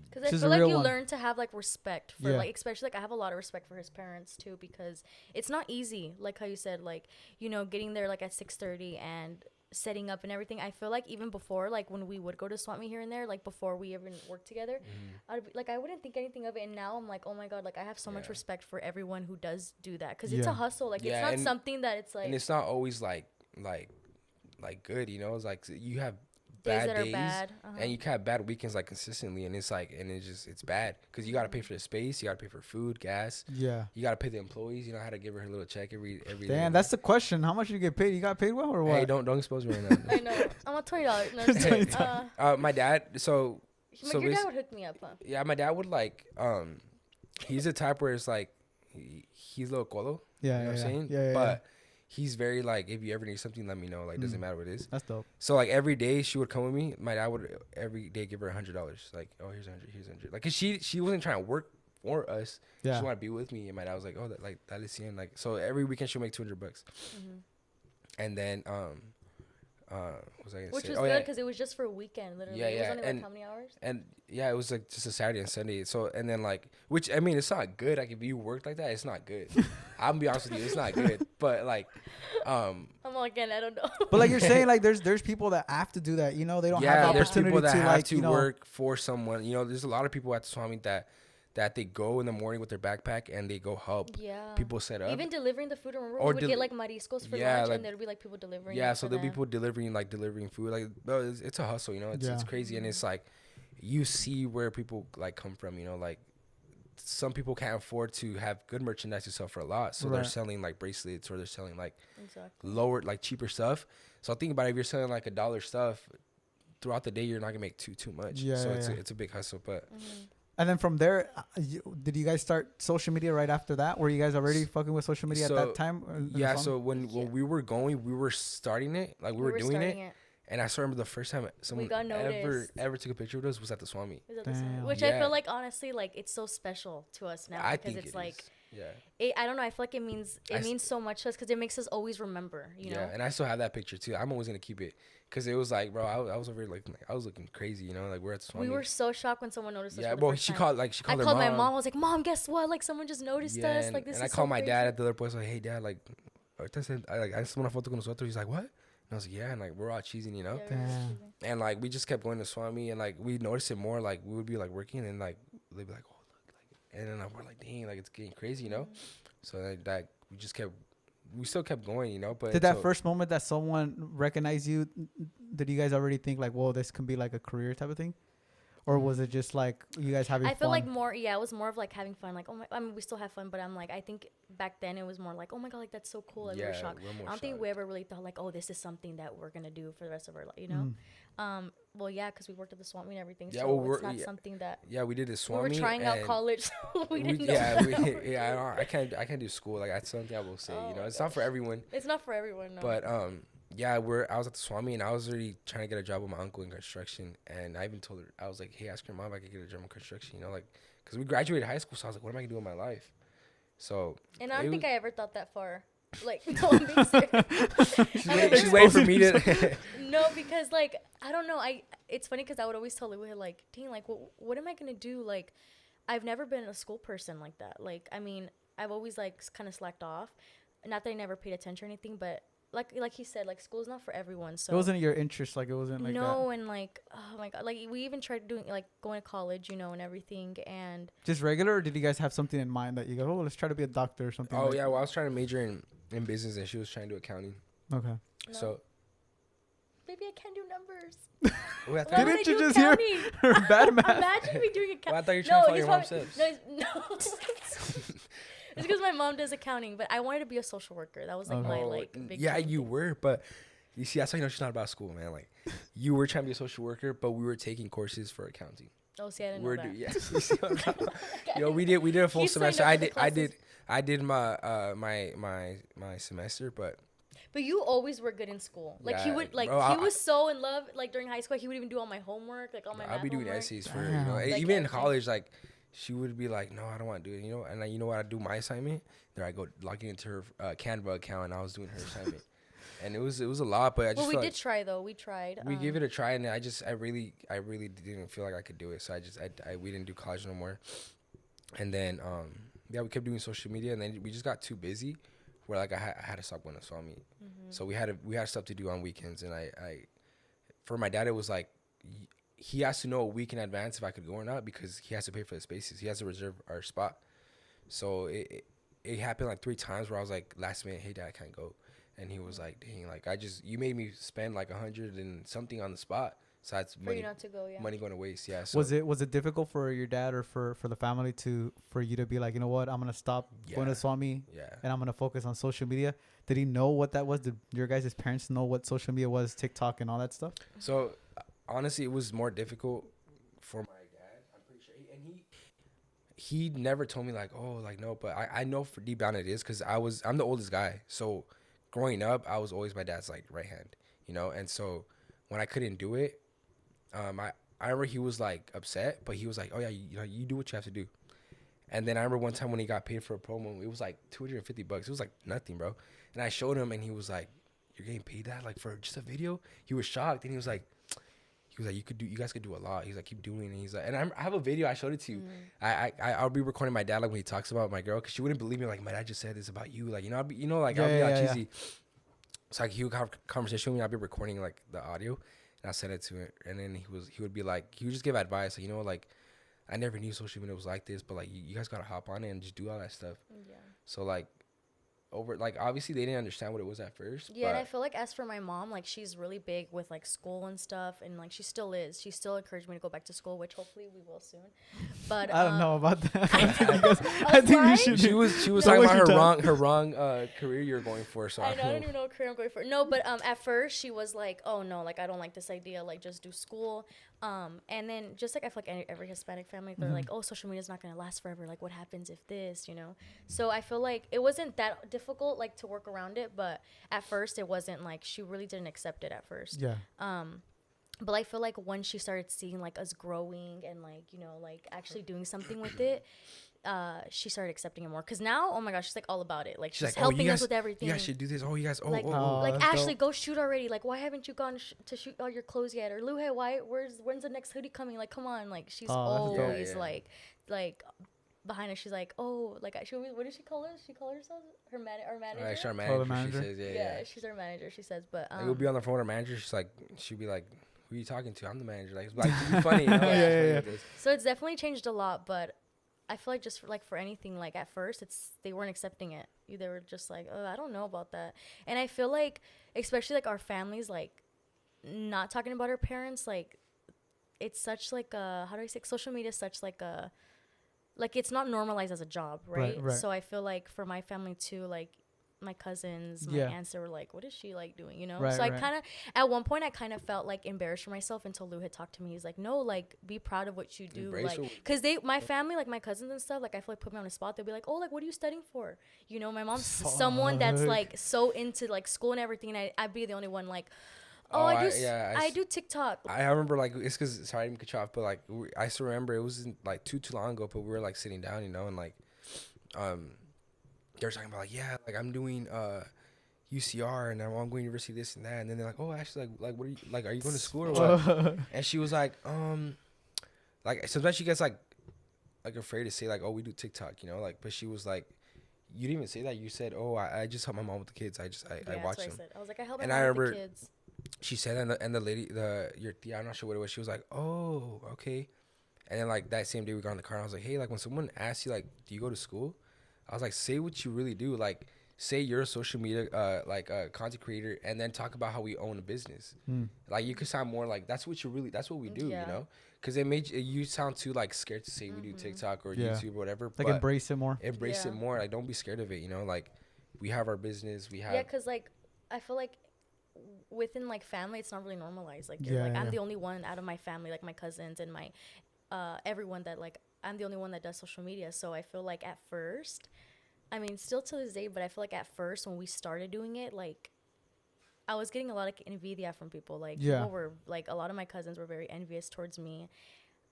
because I feel like you learn to have, like, respect for, like, especially, like, I have a lot of respect for his parents, too, because it's not easy. Like how you said, like, you know, getting there, like, at 6:30 and setting up and everything. I feel like even before, like, when we would go to swap meet here and there, like, before we even worked together, I wouldn't think anything of it. And now I'm like, oh my God, like, I have so much respect for everyone who does do that, because it's a hustle. Like, it's not something that it's like, and it's not always like good, you know. It's like you have bad days and you can have bad weekends, like, consistently, and it's like, and it's bad because you got to pay for the space, you got to pay for food, gas, you got to pay the employees. You know how to give her a little check every Damn, day. That's the question. How much do you get paid? You got paid well or what? Hey, don't expose me right now. I know, I'm on $20. No, my dad, your dad would hook me up, huh? Yeah, my dad would, like, he's the type where it's like he's a little colo, you know what I'm saying? But he's very, like, if you ever need something, let me know. Like, doesn't matter what it is. That's dope. So, like, every day she would come with me. My dad would every day give her $100. Like, oh, here's $100. Like, 'cause she wasn't trying to work for us. Yeah. She wanted to be with me. And my dad was like, oh, that is seeing, like, so every weekend she'll make $200. And then what was I gonna say? Which was good because it was just for a weekend, literally. Yeah, it was only like how many hours? And yeah, it was like just a Saturday and Sunday. So, and then, like, which, I mean, it's not good. Like, if you work like that, it's not good. I'm gonna be honest with you, it's not good. But, like, I'm like, again, I don't know. But, like, you're saying, like, there's people that have to do that. You know, they don't have the opportunity there's people that to, have like, to work for someone. You know, there's a lot of people at the Swami that they go in the morning with their backpack and they go help people set up. Even delivering the food. Remember, we would get, like, mariscos for lunch, like, and there'd be, like, people delivering. Yeah, so there'll be people delivering food. Like, bro, it's a hustle, you know. It's crazy, and it's like you see where people, like, come from. You know, like, some people can't afford to have good merchandise to sell for a lot, so they're selling, like, bracelets, or they're selling, like, lower, like, cheaper stuff. So think about it, if you're selling, like, $1 stuff throughout the day, you're not gonna make too much. It's a big hustle, but. And then from there, did you guys start social media right after that? Were you guys already fucking with social media at that time? Yeah, so when we were going, we were starting it. Like, we were doing it. And I still remember the first time someone ever took a picture of us was at the Swami. Which I feel like, honestly, like, it's so special to us now. Because it's like, I don't know. I feel like it means so much to us because it makes us always remember, you know? Yeah, and I still have that picture, too. I'm always going to keep it. Because it was like, bro, I was over here, like, I was looking crazy, you know? Like, we're at the Swami. We were so shocked when someone noticed us. Yeah, well, she called her mom. I called my mom. I was like, Mom, guess what? Like, someone just noticed us. Like, this is so crazy. And I called my dad at the other place. Like, hey, Dad, like, I just want a photo con nosotros. He's like, what? And I was like, yeah. And, like, we're all cheesing, you know? Yeah, and, like, we just kept going to Swami. And, like, we noticed it more. Like, we would be, like, working. And, like, they'd be like, oh, look. Like, and then we're like, dang, like, it's getting crazy, you know? So, like, we still kept going, you know. But did that first moment that someone recognized you, did you guys already think, like, whoa, this can be like a career type of thing? or was it just like you guys having fun? I feel like more, it was more of like having fun. Like, oh my, I mean, we still have fun, but I'm like, I think back then it was more like, oh my God, like that's so cool. Like, we were shocked. I don't think we ever really thought like, oh, this is something that we're going to do for the rest of our life, you know? Well, yeah, because we worked at the swamp meet and everything. Yeah, so well, it's not something that. Yeah, we did the swamp meet. We were trying out college. So we didn't know. I can't do school. Like, that's something I will say. You know, it's not for everyone. It's not for everyone, no. But, yeah, I was at the swamp meet and I was already trying to get a job with my uncle in construction. And I even told her, I was like, hey, ask your mom if I could get a job in construction, you know, like, because we graduated high school. So I was like, what am I going to do with my life? So. And I don't think I ever thought that far. Like, no, I'm being serious. She's waiting for me to. No, because, like, I don't know. It's funny because I would always tell Louis, like, dang, like, what am I going to do? Like, I've never been a school person like that. Like, I mean, I've always, like, kind of slacked off. Not that I never paid attention or anything, but. Like he said, like school's not for everyone. So it wasn't your interest, like it wasn't like no, that. And like oh my God, like we even tried doing like going to college, you know, and everything. And just regular, or did you guys have something in mind that you go, oh, let's try to be a doctor or something? Oh like yeah, well I was trying to major in business and she was trying to do accounting. Okay. No. So. Maybe I can't do numbers. Wait, didn't you just hear her bad math? Imagine me doing accounting. Well, I thought you were trying to follow your mom's steps. No. It's because my mom does accounting, but I wanted to be a social worker. That was like my like big you thing. were, but you see, that's how you know she's not about school, man. Like you were trying to be a social worker, but we were taking courses for accounting. Oh, see, I didn't know that. Yes, you see what I'm talking about? Yo, we did a full semester. I did my my semester, but you always were good in school. Like he would like he was so in love. Like during high school, he would even do all my homework, like all my. I'll be doing homework. essays for you know, like even in college, like. She would be like, no, I don't want to do it, you know? And you know what? I do my assignment. There I go logging into her Canva account, and I was doing her assignment. And it was a lot, but I just we did try, though. We tried. We gave it a try, and I really didn't feel like I could do it. So we didn't do college no more. And then, we kept doing social media, and then we just got too busy where, like, I had to stop going to swap meet. So we had stuff to do on weekends. And for my dad, it was like, he has to know a week in advance if I could go or not because he has to pay for the spaces. He has to reserve our spot. So it happened like 3 times where I was like, last minute, hey, Dad, I can't go. And he was like, dang, like, you made me spend like 100 and something on the spot. So that's money, not to go, yeah. Money going to waste, yeah. So was it difficult for your dad or for the family for you to be like, you know what, I'm going to stop going to Swami and I'm going to focus on social media? Did he know what that was? Did your guys' parents know what social media was, TikTok and all that stuff? So honestly, it was more difficult for my dad. I'm pretty sure, he never told me like, oh, like no, but I know for deep down it is because I'm the oldest guy. So growing up, I was always my dad's like right hand, you know. And so when I couldn't do it, I remember he was like upset, but he was like, oh yeah, you do what you have to do. And then I remember one time when he got paid for a promo, it was like $250. It was like nothing, bro. And I showed him, and he was like, you're getting paid that like for just a video? He was shocked, and he was like, you guys could do a lot. He's like, keep doing it. And he's like, and I have a video. I showed it to you. I'll be recording my dad like when he talks about my girl, because she wouldn't believe me. Like, my dad just said this about you. Like, you know, I'll be like cheesy. So like he would have a conversation with me. I'll be recording like the audio, and I'll send it to him. And then he would be like, he would just give advice. Like, you know, like I never knew social media was like this, but like you guys gotta hop on it and just do all that stuff. Yeah. So like. Obviously they didn't understand what it was at first. Yeah, and I feel like as for my mom, like she's really big with like school and stuff, and like she still is. She still encouraged me to go back to school, which hopefully we will soon. But I don't know about that. I think you should. She was talking about her wrong career you're going for. So I don't even know what career I'm going for. No, but at first she was like, oh no, like I don't like this idea. Like just do school. And then just like I feel like every Hispanic family, they're like, oh, social media is not gonna last forever. Like what happens if this, you know? So I feel like it wasn't that difficult like to work around it, but at first it wasn't like she really didn't accept it at first. Yeah. But I feel like once she started seeing like us growing and like, you know, like actually doing something with it, she started accepting it more. Cause now, oh my gosh, she's like all about it. Like she's like, helping us with everything. You guys should do this. Oh, you guys. Like Ashley, go shoot already. Like, why haven't you gone to shoot all your clothes yet? Or Luhe, when's the next hoodie coming? Like, come on. Like she's always like behind us. She's like, oh, like what does she call her? She call herself our manager. She's our manager. She says, yeah, she's our manager. She says, but we'll be on the phone with our manager. She'd be like, who are you talking to? I'm the manager. Like, to be funny. You know? Yeah. So it's definitely changed a lot, but I feel like just for anything, like at first they weren't accepting it. They were just like, oh, I don't know about that. And I feel like, especially like our families, like not talking about our parents, like it's such like a, how do I say, social media is such like a, like it's not normalized as a job, right? Right. So I feel like for my family too, like my cousins, my aunts, they were like, what is she like doing, you know? Right, so I kind of, at one point I kind of felt like embarrassed for myself until Lou had talked to me. He's like, no, like be proud of what you do. Embrace like, because my family, like my cousins and stuff, like I feel like put me on the spot. They'll be like, oh, like what are you studying for? You know, my mom's someone that's like so into like school and everything, and I'd be the only one like, oh, I do TikTok. I remember, like, it's because, sorry, I didn't cut you off, but like I still remember it wasn't like too long ago, but we were like sitting down, you know, and like they were talking about like, yeah, like I'm doing UCR and I'm going to university, this and that, and then they're like, oh, actually, like what are you, like, are you going to school or what? And she was like sometimes she gets like afraid to say like, oh, we do TikTok, you know, like, but she was like, you didn't even say that. You said, oh, I just help my mom with the kids. I watch them. I was like, I help my mom with the kids. She said, and the lady, your tia, I'm not sure what it was. She was like, oh, okay. And then like that same day we got in the car, and I was like, hey, like when someone asks you like, do you go to school? I was like, say what you really do. Like, say you're a social media content creator, and then talk about how we own a business. Like you could sound more like that's what we do, you know? Because it made you sound too like scared to say we do TikTok or YouTube or whatever. Like embrace it more. Embrace it more. Like don't be scared of it, you know? Like we have our business. We have because like I feel like within like family, it's not really normalized. Like I'm the only one out of my family, like my cousins and my everyone that like I'm the only one that does social media. So I feel like at first, I mean, still to this day, but I feel like at first when we started doing it, like I was getting a lot of envidia from people. Like people were like, a lot of my cousins were very envious towards me.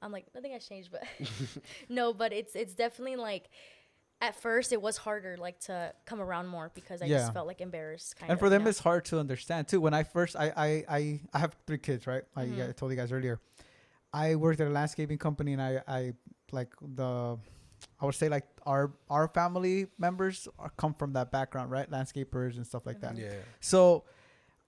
I'm like, nothing has changed, but no, but it's definitely like at first it was harder like to come around more because I just felt like embarrassed. And for them, it's hard to understand too. When I first, I have 3 kids, right? I told you guys earlier. I worked at a landscaping company, and I like I would say like our family members come from that background, right? Landscapers and stuff like that. Yeah. So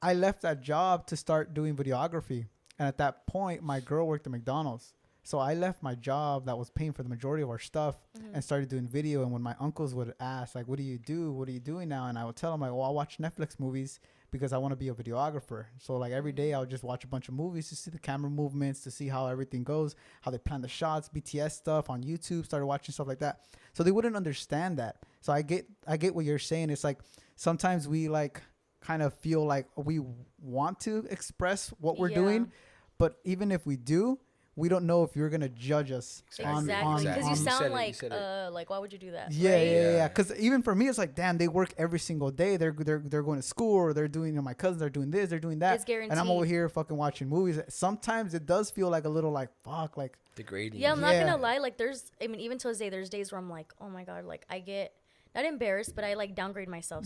I left that job to start doing videography. And at that point, my girl worked at McDonald's. So I left my job that was paying for the majority of our stuff and started doing video. And when my uncles would ask, like, what do you do? What are you doing now? And I would tell them, like, well, I watch Netflix movies because I want to be a videographer. So like every day I would just watch a bunch of movies to see the camera movements, to see how everything goes, how they plan the shots, BTS stuff on YouTube, started watching stuff like that. So they wouldn't understand that. So I get what you're saying. It's like sometimes we like kind of feel like we want to express what we're doing, but even if we do, we don't know if you're gonna judge us. Exactly, because you sound like why would you do that? Yeah. Because even for me, it's like, damn, they work every single day. They're going to school, or they're doing. My cousins are doing this, they're doing that. It's guaranteed. And I'm over here fucking watching movies. Sometimes it does feel like a little like fuck, like degrading. Yeah, I'm not gonna lie. Like even to this day, there's days where I'm like, oh my god, like I get not embarrassed, but I like downgrade myself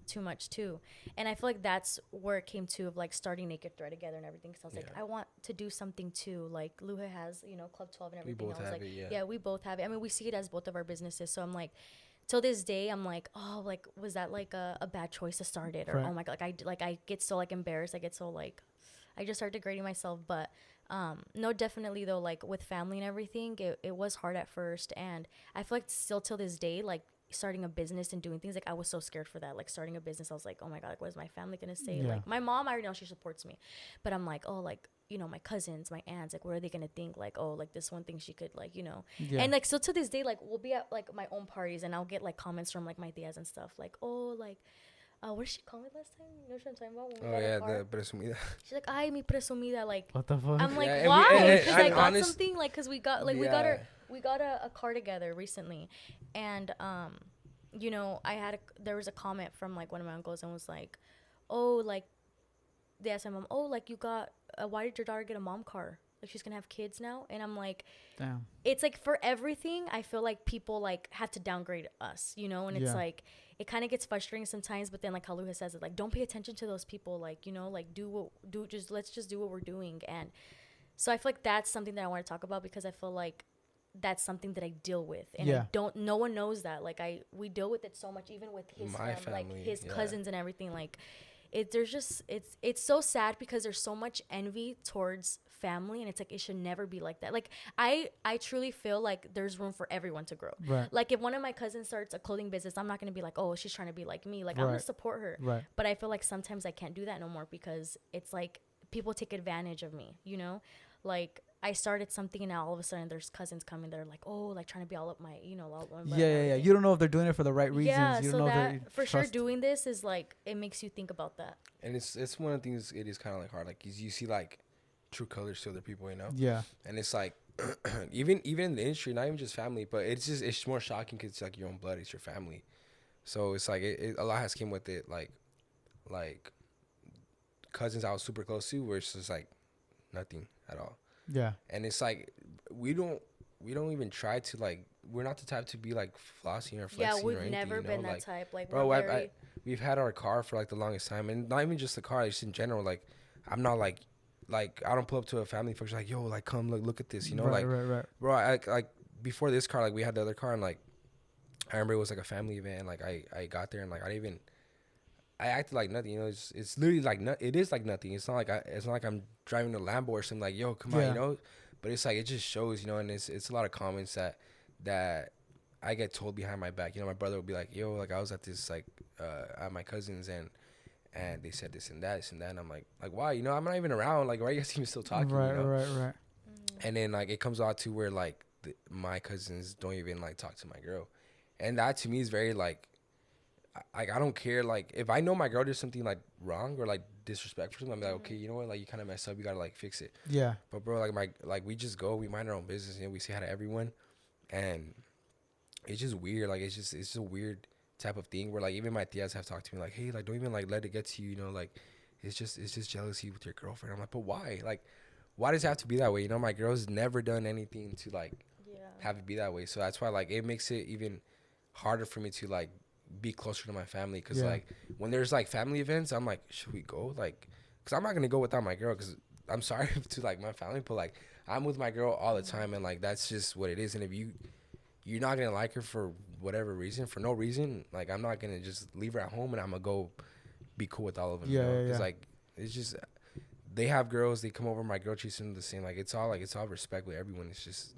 too much too. And I feel like that's where it came to of like starting Naked Thread together and everything. Cause I was like, I want to do something too. Like Luha has, Club 12 and everything. We both have it, yeah, we both have it. I mean, we see it as both of our businesses. So I'm like, till this day, I'm like, oh, like, was that like a bad choice to start it? Or, oh my God, I get so like embarrassed. I get so like, I just start degrading myself. But no, definitely though, like with family and everything, it was hard at first. And I feel like still till this day, like, starting a business and doing things, like I was so scared for that. Like starting a business, I was like, oh my God, like, what is my family gonna say? Like my mom, I already know she supports me, but I'm like, oh, like, my cousins, my aunts, like what are they gonna think? Like, oh, like this one thing she could like, and like so to this day, like we'll be at like my own parties and I'll get like comments from like my tias and stuff, like, oh, like what did she call me last time? You know what I'm talking about? Oh yeah, the presumida. She's like, ay, mi presumida. Like, what the fuck? I'm like, why? Because I got something, like, because we got like we got a car together recently, and there was a comment from like one of my uncles and was like, oh, like they asked my mom, oh, like you got why did your daughter get a mom car? Like she's gonna have kids now? And I'm like, damn. It's like for everything, I feel like people like had to downgrade us, and it's like it kind of gets frustrating sometimes. But then like Kaluha says it, like don't pay attention to those people, like like let's just do what we're doing. And so I feel like that's something that I want to talk about because I feel like that's something that I deal with, and no one knows that. Like we deal with it so much, even with his family, like his cousins and everything. Like it's so sad because there's so much envy towards family, and it's like it should never be like that. Like I truly feel like there's room for everyone to grow. Right. Like if one of my cousins starts a clothing business, I'm not gonna be like, oh, she's trying to be like me. Like I'm gonna support her. Right. But I feel like sometimes I can't do that no more because it's like people take advantage of me, like I started something and now all of a sudden there's cousins coming. They're like, oh, like trying to be all up my, all up my butt. Yeah. You don't know if they're doing it for the right reasons. Yeah, You don't so know that if for sure doing this is like, it makes you think about that. And it's one of the things, it is kind of like hard. Like you see like true colors to other people, Yeah. And it's like, even in the industry, not even just family, but it's more shocking because it's like your own blood, it's your family. So it's like a lot has came with it, like cousins I was super close to, where it's just like nothing at all. Yeah. And it's like we don't even try to, like, we're not the type to be like flossing or flexing. Yeah, we've or anything, never been that like, type. Like, bro, we're we've had our car for like the longest time, and not even just the car, just in general. Like, I'm not like I don't pull up to a family function like, yo, like, come look at this, Right. bro. Like before this car, like we had the other car, and like I remember it was like a family event, and like I got there, and like I acted like nothing, it's literally like it is like nothing. It's not like I'm driving a Lambo or something, like, yo, come on, but it's like, it just shows, and it's a lot of comments that I get told behind my back. My brother will be like, yo, like, I was at this, like, at my cousin's, and they said this and that, and I'm like, why? I'm not even around. Like, why are you guys even still talking? Right. And then, like, it comes out to where, like, my cousins don't even, like, talk to my girl. And that, to me, is very, like, I don't care. Like, if I know my girl did something, like, wrong or, like, disrespectful, I'm like, okay, you know what? Like, you kind of messed up. You got to, like, fix it. Yeah. But, bro, like, we just go. We mind our own business, we say hi to everyone. And it's just weird. Like, it's just a weird type of thing where, like, even my tias have talked to me like, hey, like, don't even, like, let it get to you, like, it's just jealousy with your girlfriend. I'm like, but why? Like, why does it have to be that way? My girl's never done anything to, like, have it be that way. So that's why, like, it makes it even harder for me to, like, be closer to my family. Because, like, when there's, like, family events, I'm like, should we go? Like, because I'm not going to go without my girl, because I'm sorry to, like, my family, but, like, I'm with my girl all the time, and, like, that's just what it is. And if you're not going to like her for whatever reason, for no reason, like, I'm not going to just leave her at home and I'm going to go be cool with all of them. Because, like, it's just, they have girls, they come over, my girl treats them the same. Like, it's all respect with everyone. It's just,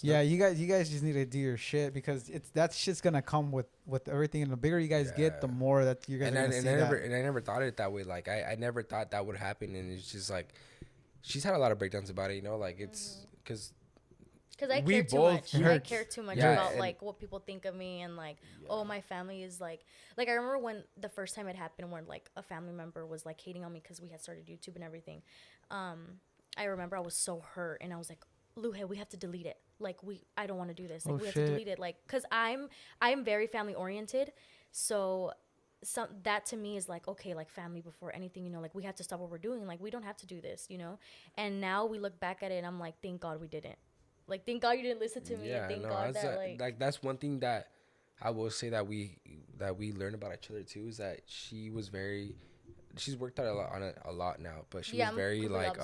you guys just need to do your shit, because that shit's gonna come with everything, and the bigger you guys get, the more that you guys are gonna see that. And I never thought it that way. Like, I never thought that would happen, and it's just like, she's had a lot of breakdowns about it, like, it's because I care too much. I care too much about, like, what people think of me, and, like, oh, my family is like I remember when the first time it happened, when, like, a family member was, like, hating on me because we had started YouTube and everything. I remember I was so hurt, and I was like, Luhe, we have to delete it. Like, I don't want to do this. Like, we have to delete it. Like, because I'm very family oriented. So that to me is like, okay, like, family before anything, like, we have to stop what we're doing. Like, we don't have to do this, And now we look back at it and I'm like, thank God we didn't. Like, thank God you didn't listen to me. Yeah, thank God that, like, that's one thing that I will say that we learned about each other too, is that she's worked out a lot now, but she was very, like,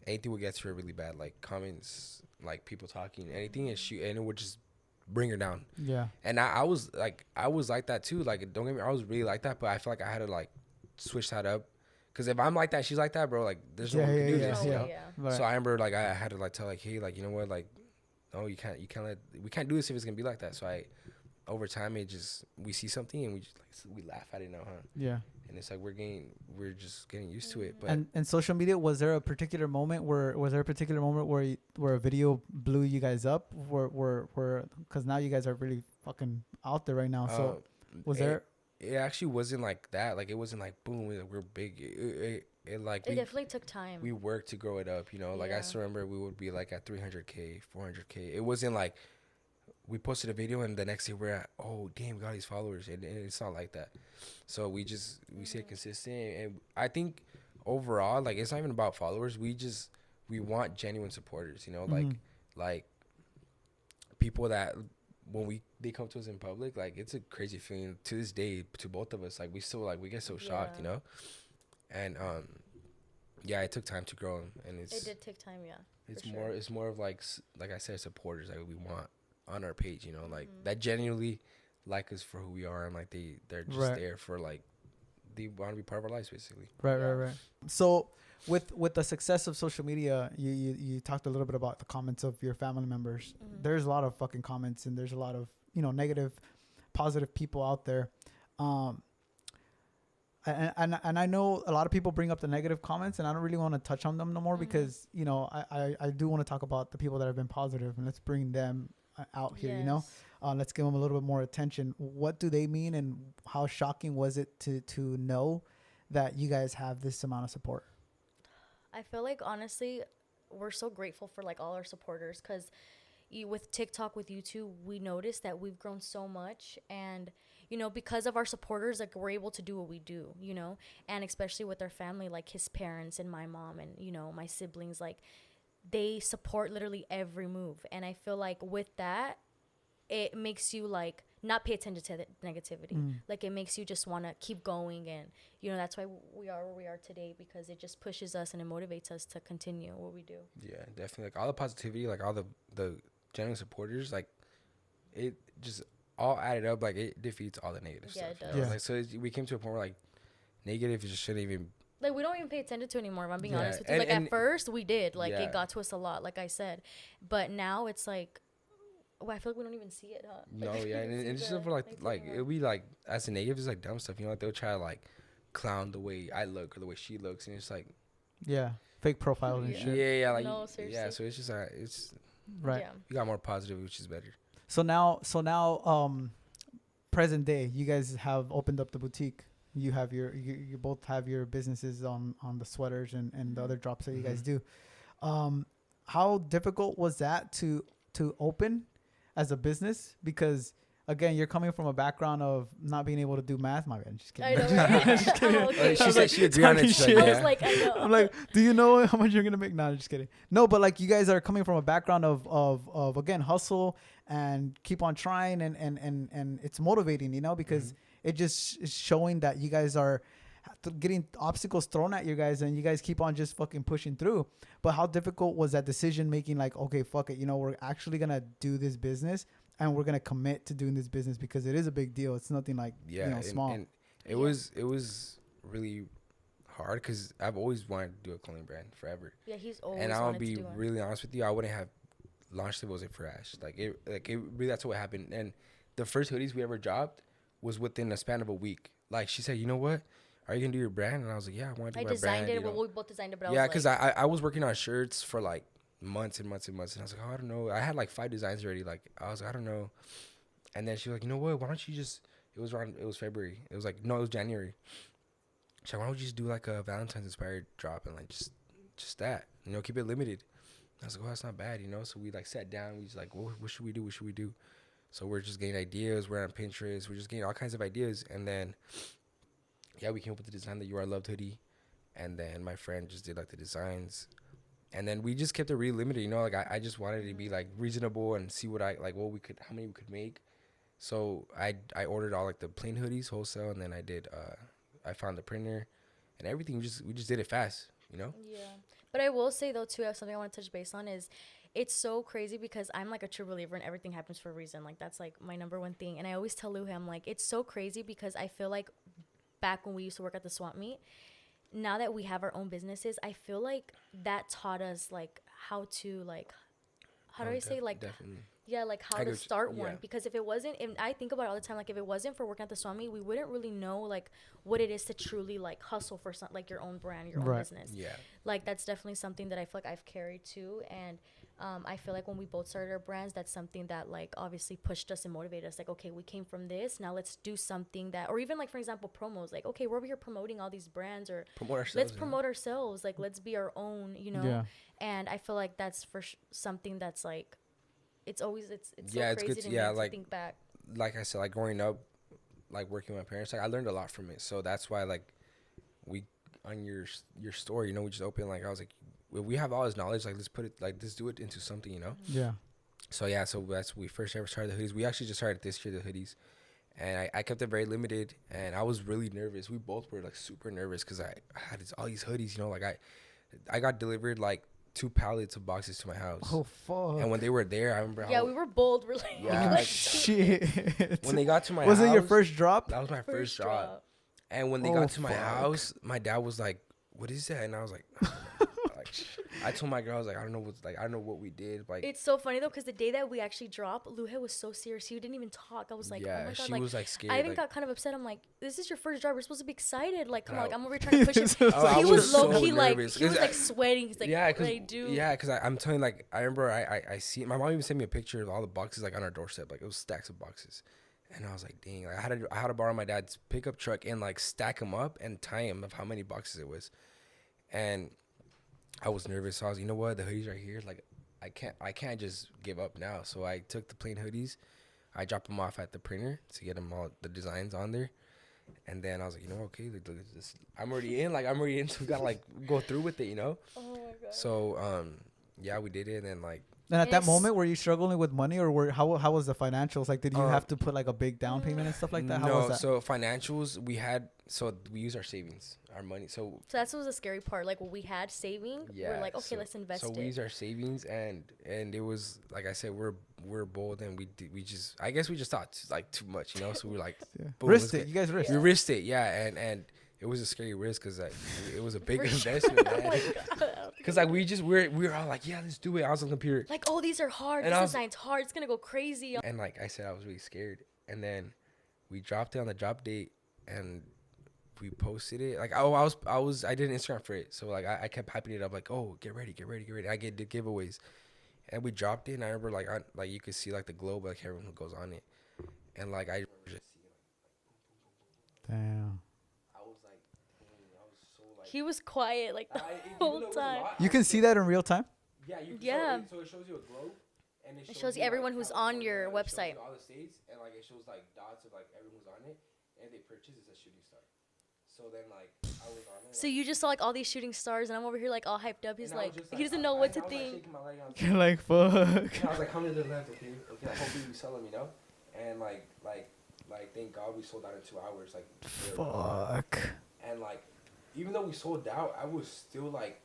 anything would get to her really bad, like comments, like people talking, anything, and it would just bring her down. Yeah. And I was like that too. Like, don't get me, I was really like that, but I feel like I had to, like, switch that up, because if I'm like that, she's like that, bro. Like, there's no one can do this, Right. So I remember, like, I had to, like, tell, like, hey, like, you know what, like, no, we can't we can't do this if it's gonna be like that. So over time, we see something and we just, like, we laugh at it now, huh? Yeah. And it's like we're just getting used to it. But and social media, was there a particular moment where a video blew you guys up, where because now you guys are really fucking out there right now? So it actually wasn't like that. Like, it wasn't like, boom, we're big. It definitely took time. We worked to grow it up, Like, I still remember we would be, like, at 300K, 400K. It wasn't like we posted a video and the next day we're at, oh, damn, we got these followers. And it's not like that. So we stay consistent. And I think overall, like, it's not even about followers. We want genuine supporters, like people that when they come to us in public, like, it's a crazy feeling to this day to both of us. Like, we still, like, we get so shocked, And it took time to grow, and it did take time, It's more of, like I said, supporters that we want on our page, like, that genuinely like us for who we are, and, like, they're just there for, like, they want to be part of our lives, basically. Right. So with the success of social media, you talked a little bit about the comments of your family members. There's a lot of fucking comments, and there's a lot of negative, positive people out there. I and I know a lot of people bring up the negative comments, and I don't really want to touch on them no more because you know I do want to talk about the people that have been positive, and let's bring them out here. You know, let's give them a little bit more attention. What do they mean, and how shocking was it to know that you guys have this amount of support? I feel like honestly, we're so grateful for like all our supporters because with TikTok, with YouTube, we noticed that we've grown so much, and you know, because of our supporters, like we're able to do what we do, you know, and especially with our family, like his parents and my mom and, you know, my siblings, like they support literally every move. And I feel like with that, it makes you like not pay attention to the negativity. Like it makes you just want to keep going. And, you know, that's why we are where we are today, because it just pushes us and it motivates us to continue what we do. Yeah, definitely. Like all the positivity, like all the genuine supporters, like it just all added up, like it defeats all the negative stuff. It does. You know? Like, so we came to a point where like negative just shouldn't even, like we don't even pay attention to it anymore, if I'm being honest with you. Like at first we did, like it got to us a lot, like I said, but now it's like, well, I feel like we don't even see it, huh? No, like, and it's just for like it'll be like as a negative, it's like dumb stuff, you know, like they'll try to like clown the way I look or the way she looks, and it's like fake profiles and shit. Like no, seriously. So it's just it's right. You got more positive, which is better. So now, present day, you guys have opened up the boutique. You have you both have your businesses on the sweaters and the other drops that you guys do. How difficult was that to open as a business? Because again, you're coming from a background of not being able to do math. My bad, just kidding. I know, right? Just kidding. Okay. She said she agreed on it. I was like, I know. I'm like, do you know how much you're gonna make? No, just kidding. No, but like you guys are coming from a background of again hustle and keep on trying and it's motivating, you know, because it just is showing that you guys are getting obstacles thrown at you guys and you guys keep on just fucking pushing through. But how difficult was that decision making? Like, okay, fuck it, you know, we're actually gonna do this business and we're gonna commit to doing this business because it is a big deal. It's nothing like you know, small. And it was really hard because I've always wanted to do a clothing brand forever. Yeah, he's always. And I'll be really honest with you, I wouldn't have launched if it wasn't for Ash. Like it really, that's what happened. And the first hoodies we ever dropped was within a span of a week. Like she said, you know what? Are you gonna do your brand? And I was like, yeah, I want to do my brand. I designed it. Well, we both designed it, but yeah, because I was working on shirts for like months and months and months, and I was like, oh, I don't know. I had like 5 designs already. Like I was like, I don't know. And then she was like, you know what? Why don't you just? It was February. It was like no, it was January. She's like, why don't you just do like a Valentine's inspired drop and like just that, you know, keep it limited. I was like, oh, that's not bad, you know. So we like sat down. We just like, well, what should we do? What should we do? So we're just getting ideas. We're on Pinterest. We're just getting all kinds of ideas, and then. Yeah, we came up with the design, the You Are Loved hoodie, and then my friend just did like the designs, and then we just kept it really limited, you know. Like I just wanted it to be like reasonable and see what how many we could make. So I ordered all like the plain hoodies wholesale, and then I found the printer and everything. We just did it fast, you know. Yeah, but I will say though too, I have something I want to touch base on is. It's so crazy because I'm like a true believer in everything happens for a reason. Like that's like my number one thing, and I always tell Luhe, I'm like, it's so crazy because I feel like. Back when we used to work at the swap meet, now that we have our own businesses, I feel like that taught us like how to like, how do I say like, definitely. Yeah, like how to start one. Because if it wasn't, and I think about it all the time, like if it wasn't for working at the swap meet, we wouldn't really know like what it is to truly like hustle for some like your own brand, your own business. Yeah, like that's definitely something that I feel like I've carried too, and. I feel like when we both started our brands, that's something that like obviously pushed us and motivated us. Like, okay, we came from this. Now let's do something that, or even like, for example, promos. Like, okay, we're over here promoting all these brands or let's promote ourselves. Like, let's be our own, you know? Yeah. And I feel like that's for something that's like, it's always, it's so crazy to me to think back. Like I said, like growing up, like working with my parents, like I learned a lot from it. So that's why like we, on your story, you know, we just opened, like I was like, we have all this knowledge, like let's do it into something, you know. Yeah. So that's when we first ever started the hoodies. We actually just started this year the hoodies, and I kept it very limited, and I was really nervous. We both were like super nervous because I had all these hoodies, you know. Like I got delivered like 2 pallets of boxes to my house. Oh fuck! And when they were there, I remember. Yeah, we were bold. We're like, yeah, shit. When they got to my house, was it your first drop? That was my first drop. And when they got to my house, my dad was like, "What is that?" And I was like. I told my girl, I was like, I don't know what's like, I don't know what we did. Like, it's so funny though, because the day that we actually dropped, Luhe was so serious. He didn't even talk. I was like, oh my God. she like, was like scared. I even like, got kind of upset. I'm like, this is your first job. We're supposed to be excited. Like, come on, I- like, I'm over here trying to push it. I He was was low so key, like, nervous, he was 'cause like sweating. He's like, yeah, what I do? Yeah, because I'm telling you, like, I remember I see my mom even sent me a picture of all the boxes like on our doorstep, like it was stacks of boxes, and I was like, dang, like, I had to borrow my dad's pickup truck and like stack them up and tie them of how many boxes it was, and I was nervous. So I was, you know what, the hoodies right here, like I can't just give up now. So I took the plain hoodies, I dropped them off at the printer to get them all the designs on there. And then I was like, you know, okay, look at this. I'm already in. So we gotta like go through with it, you know. Oh my God. So yeah, we did it, and like. And at that Yes. moment, were you struggling with money, or how was the financials? Like, did you have to put like a big down payment and stuff like that? How was that? So financials, we use our savings, our money. So that's what was the scary part. Like, when we had saving, we're like, okay, let's invest So it. we use our savings, and it was like I said, we're bold, and we just, I guess we just thought like too much, you know. So we were like, boom, Risked it. You guys risked. we risked it, yeah, and it was a scary risk because like, it was a big investment, Oh man. my God. Because like we were all like, yeah, let's do it. I was on the computer, Like, oh, these are hard. And This I was- design's hard. It's gonna go crazy. and like I said, I was really scared. And then we dropped it on the drop date, and we posted it. Like, I did an Instagram for it, so like I kept hyping it up, like, oh, get ready. I did giveaways, and we dropped it. And I remember like you could see like the globe, like everyone who goes on it, and like I remember just seeing Damn. I was like, dang, I was so like. He was quiet like the Even whole though it was a time. lot, You can see that in real time. Yeah, you. Yeah. So it shows you a globe, and It shows you everyone who's on your California, it shows website. you all the states, and like it shows like dots of like everyone who's on it, and they purchase it as a shooting star. So then like I was on it. So you just saw like all these shooting stars, and I'm over here like all hyped up. He's and I was like, just, he doesn't know what to I was, like, think. shaking my leg, I was You're like, fuck. and I was like, how many to the left? Okay, like, hopefully we sell them, you know. And like, thank God we sold out in 2 hours. Like, Fuck. and like, even though we sold out, I was still like,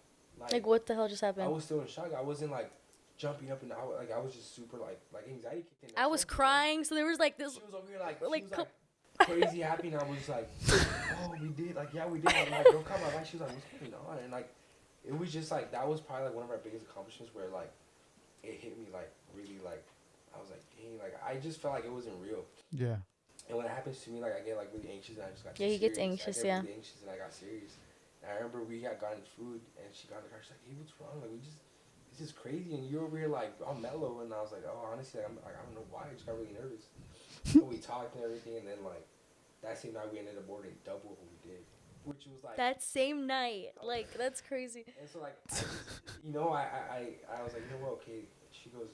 Like, what the hell just I happened? was still in shock. I wasn't like jumping up and down. Like, I was just super like anxiety kicked in. I was crying, so there was like this. She was over here like, like, she was like crazy happy, and I was like, oh, we did. Like, yeah, we did. I'm like, girl, come on. Like, she was like, what's going on? And like, it was just like, that was probably like one of our biggest accomplishments where like, it hit me like really like, I was like, dang, like I just felt like it wasn't real. Yeah. And when it happens to me, like I get like really anxious, and I just got Yeah, he gets serious. anxious, I get yeah. really anxious, and I got serious. And I remember we had gotten food, and she got in the car. She's like, "Hey, what's wrong? Like this is crazy." And you're over here like all mellow, and I was like, "Oh, honestly, like, I don't know why. I just got really nervous." But we talked and everything, and then like that same night we ended up ordering double what we did, which was like That same night, like that's crazy. And so like, I just, you know, I was like, you know what? Okay. She goes,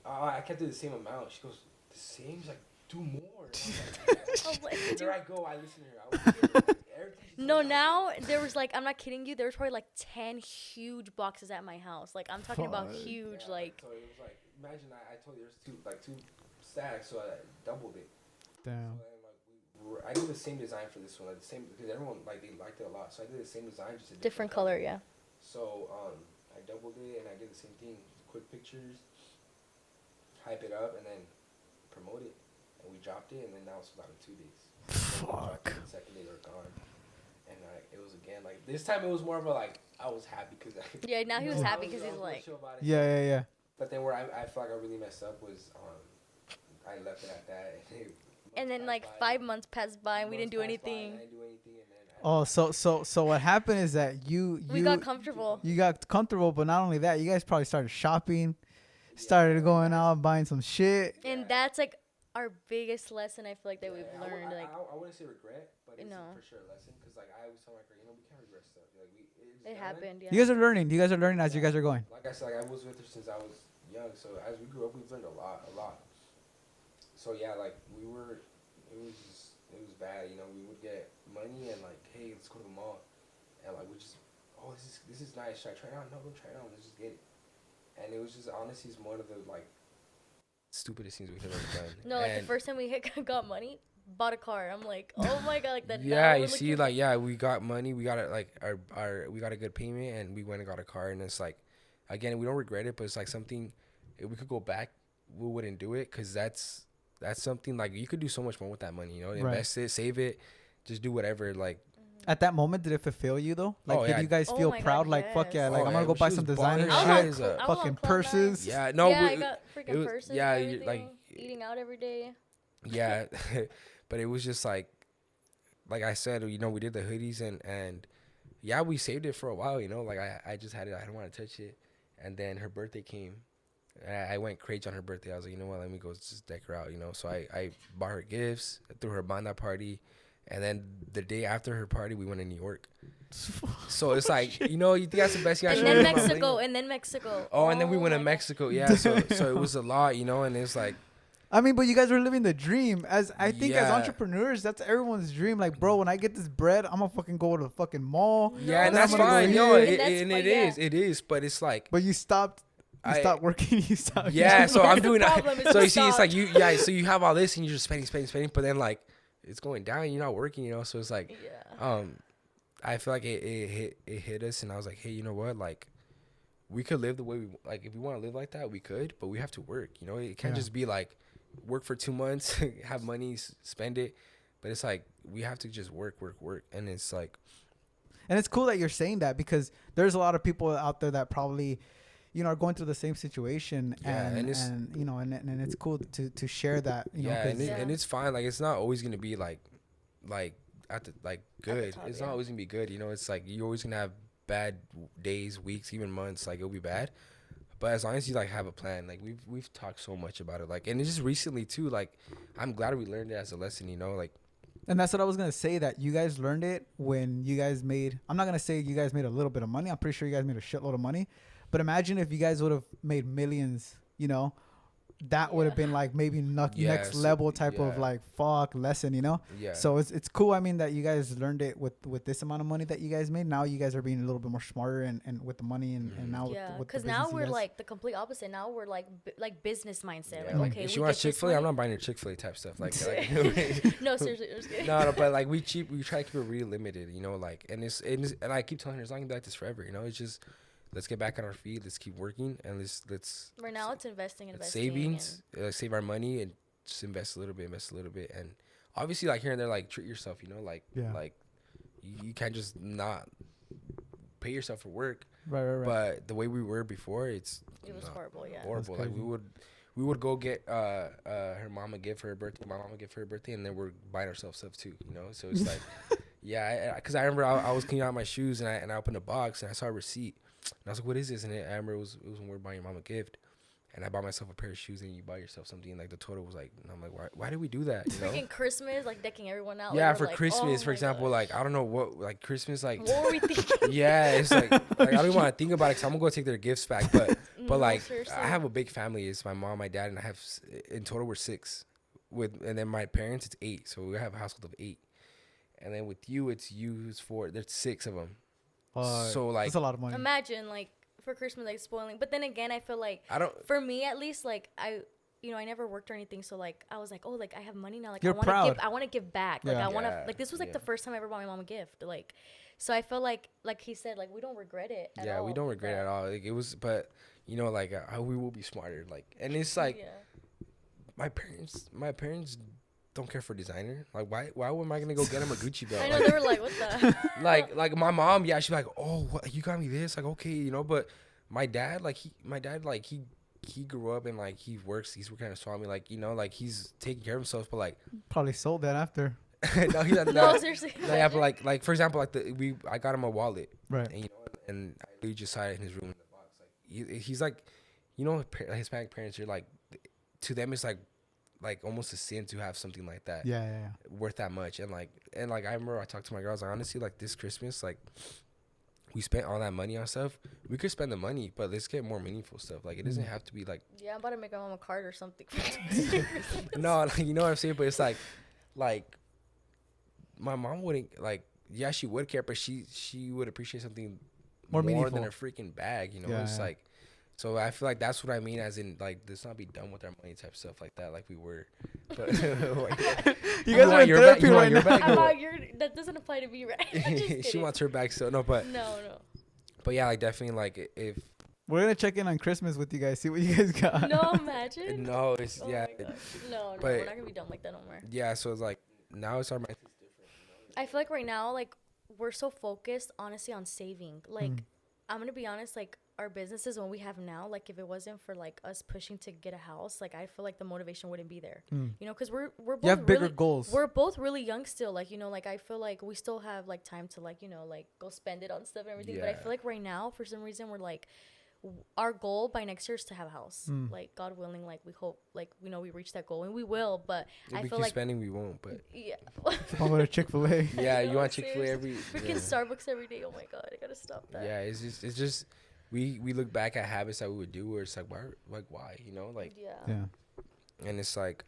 I kept it the same amount. She goes, the same? She's like, do more. And I was like, there I go. I listen to her. I was like, everything she No, told me, now there was like, I'm not kidding you. There was probably like 10 huge boxes at my house. Like, I'm talking about Fuck. huge. yeah, Like, so it was like, imagine I told you there's two stacks, so I doubled it. Damn. So then, like, I did the same design for this one, like the same, because everyone like they liked it a lot. So I did the same design, just a different color, yeah. So I doubled it, and I did the same thing. Quick pictures, hype it up, and then promote it. And we dropped it, and then now it's about in 2 days. Fuck. The second day they're gone. And it was again like this time it was more of a like I was happy because Yeah, now he was happy because I he's was like, chill about it. Yeah. But then where I feel like I really messed up was I left it at that. and then like 5 months passed by and we didn't do anything. I didn't do anything, and then Oh, so what happened is that We got comfortable. you got comfortable, but not only that, you guys probably started shopping, started going out buying some shit. And that's like our biggest lesson I feel like that we've I learned. Like, wouldn't say regret, but it's No. for sure a lesson because like I always tell my girl, we can't regret stuff. Like it happened, yeah. You guys are learning. You guys are learning as you guys are going. Like I said, like I was with her since I was young. So as we grew up, we've learned a lot. So yeah, like it was bad. You know, we would get money and like, hey, let's go to the mall, and like we just, oh, this is nice. Should I try it out? No, don't try it out. Let's just get it. And it was just honestly, it's one of the like stupidest things we could have ever done. No, like the first time we got money, bought a car. I'm like, oh my god, like that. Yeah, you see, like we got money, we got it, like we got a good payment, and we went and got a car, and it's like, again, we don't regret it, but it's like something, if we could go back, we wouldn't do it, cause that's something like you could do so much more with that money, you know, invest it, save it, just do whatever, like. At that moment, did it fulfill you though? Like, did you guys feel proud? God, like, fuck yeah, like I'm gonna go she buy was some balling designer her shit, eyes up. fucking purses. Yeah, no, yeah, I got freaking purses. Yeah, and everything, like eating out every day. Yeah, but it was just like I said, you know, we did the hoodies and yeah, we saved it for a while. You know, like I just had it. I didn't want to touch it, and then her birthday came. And I went crazy on her birthday. I was like, you know what? Let me go just deck her out. You know, so I bought her gifts, threw her a banda party. And then the day after her party, we went to New York. So it's like, you know, you think that's the best you got. And then Mexico. Oh, and then we went to Mexico. Yeah, so it was a lot, you know, and it's like. I mean, but you guys were living the dream. As I think as entrepreneurs, that's everyone's dream. Like, bro, when I get this bread, I'm gonna fucking go to the fucking mall. Yeah, and that's fine. No, it is. But it's like. But you stopped. You stopped working. You stopped. Yeah, so I'm doing that. So you see, it's like you. Yeah, so you have all this and you're just spending. But then like. It's going down. You're not working, you know. So it's like, I feel like it hit us, and I was like, hey, you know what? Like, we could live the way we like. If we want to live like that, we could, but we have to work. You know, it can't just be like work for 2 months, have money, spend it. But it's like we have to just work, and it's like, and it's cool that you're saying that because there's a lot of people out there that probably. You know, are going through the same situation, and you know, and it's cool to share that. You know, and it's fine. Like it's not always gonna be like at the good. It's not always gonna be good. You know, it's like you're always gonna have bad days, weeks, even months. Like it'll be bad, but as long as you like have a plan, like we've talked so much about it. Like, and it's just recently too. Like, I'm glad we learned it as a lesson. You know, like. And that's what I was gonna say. That you guys learned it when you guys made. I'm not gonna say you guys made a little bit of money. I'm pretty sure you guys made a shitload of money. But imagine if you guys would have made millions, you know, that would have been like maybe next level type of like lesson, you know? Yeah. So it's cool. I mean, that you guys learned it with this amount of money that you guys made. Now you guys are being a little bit more smarter and with the money and now with because now we're like the complete opposite. Now we're like business mindset. Yeah. Like, okay, if she wants Chick-fil-A, I'm not buying her Chick-fil-A type stuff. Like no, seriously, I'm just kidding. No, but like we try to keep it really limited, you know, like and I keep telling her it's not gonna be like this forever, you know, it's just. Let's get back on our feet. Let's keep working, and let's. Right now, it's investing, savings, save our money, and just invest a little bit, and obviously, like here and there, like treat yourself. You know, like you can't just not pay yourself for work. Right. But the way we were before, it was horrible. Yeah, horrible. Like we would go get her mom a gift for her birthday, my mom a gift for her birthday, and then we're buying ourselves stuff too. You know, so it's like, yeah, because I remember I was cleaning out my shoes and I opened a box and I saw a receipt. And I was like, what is this? And I remember it was when we were buying your mom a gift. And I bought myself a pair of shoes and you buy yourself something. And like the total was like, and I'm like, why did we do that? You know? Freaking Christmas, like decking everyone out. Yeah, for like, Christmas, for example, like, I don't know what, like Christmas, like. What were we thinking? Yeah, it's like I don't even want to think about it because I'm going to go take their gifts back. But like, seriously. I have a big family. It's my mom, my dad, and I have, in total, we're 6. And then my parents, it's 8. So we have a household of 8. And then with you, it's 4. There's 6 of them. So like. That's a lot of money. Imagine, like, for Christmas, like spoiling. But then again, I feel like for me at least, like I never worked or anything, so like I was like, oh, like I have money now, like I want to give back. Like I want to, like this was like the first time I ever bought my mom a gift, like, so I feel like he said, like we don't regret it at all. We don't regret it at all. Like it was, but you know, like we will be smarter, like, and it's like my parents don't care for designer. Like why am I gonna go get him a Gucci belt? I know, they were like, what the like my mom, yeah, she'd be like, oh, what, you got me this, like, okay, you know. But my dad he grew up and like he's working at a swami, like, you know, like he's taking care of himself, but like probably sold that after. No, he's not. No, seriously. No, yeah, but like for example, like I got him a wallet, right? And, you know, and we just had it in his room in the box. Like he's like, you know, Hispanic parents, you're like, to them it's like almost a sin to have something like that. Yeah. Worth that much. And like I remember I talked to my girls, like, honestly, like this Christmas, like we spent all that money on stuff. We could spend the money, but let's get more meaningful stuff. Like it doesn't have to be like. Yeah, I'm about to make my mom a card or something. No, like, you know what I'm saying? But it's like my mom wouldn't, like, yeah, she would care, but she would appreciate something more than a freaking bag, you know. Yeah, it's like. So I feel like that's what I mean, as in, like, let's not be done with our money type stuff like that, like we were. But you guys are in therapy right now. That doesn't apply to me, right? She wants her back, so no, but no. But yeah, like definitely, like if we're gonna check in on Christmas with you guys, see what you guys got. No, imagine. No, it's No, but we're not gonna be done like that no more. Yeah, so it's like now it's our mindset's different. I feel like right now, like we're so focused, honestly, on saving. Like, I'm gonna be honest, like, our businesses when we have now, like, if it wasn't for like us pushing to get a house, like, I feel like the motivation wouldn't be there. You know, because we're both you have bigger really, goals. we're both really young still. Like, you know, like, I feel like we still have like time to, like, you know, like, go spend it on stuff and everything. But I feel like right now, for some reason, we're like, our goal by next year is to have a house. Like, God willing, like, we hope, like, we know we reach that goal, and we will. But if I we feel keep like spending, we won't. But yeah. I'm going to Chick-fil-A. yeah, you know, want Chick-fil-A every freaking Starbucks every day. Oh my God, I gotta stop that. Yeah, it's just we look back at habits that we would do where it's like why, you know, like Yeah. and it's like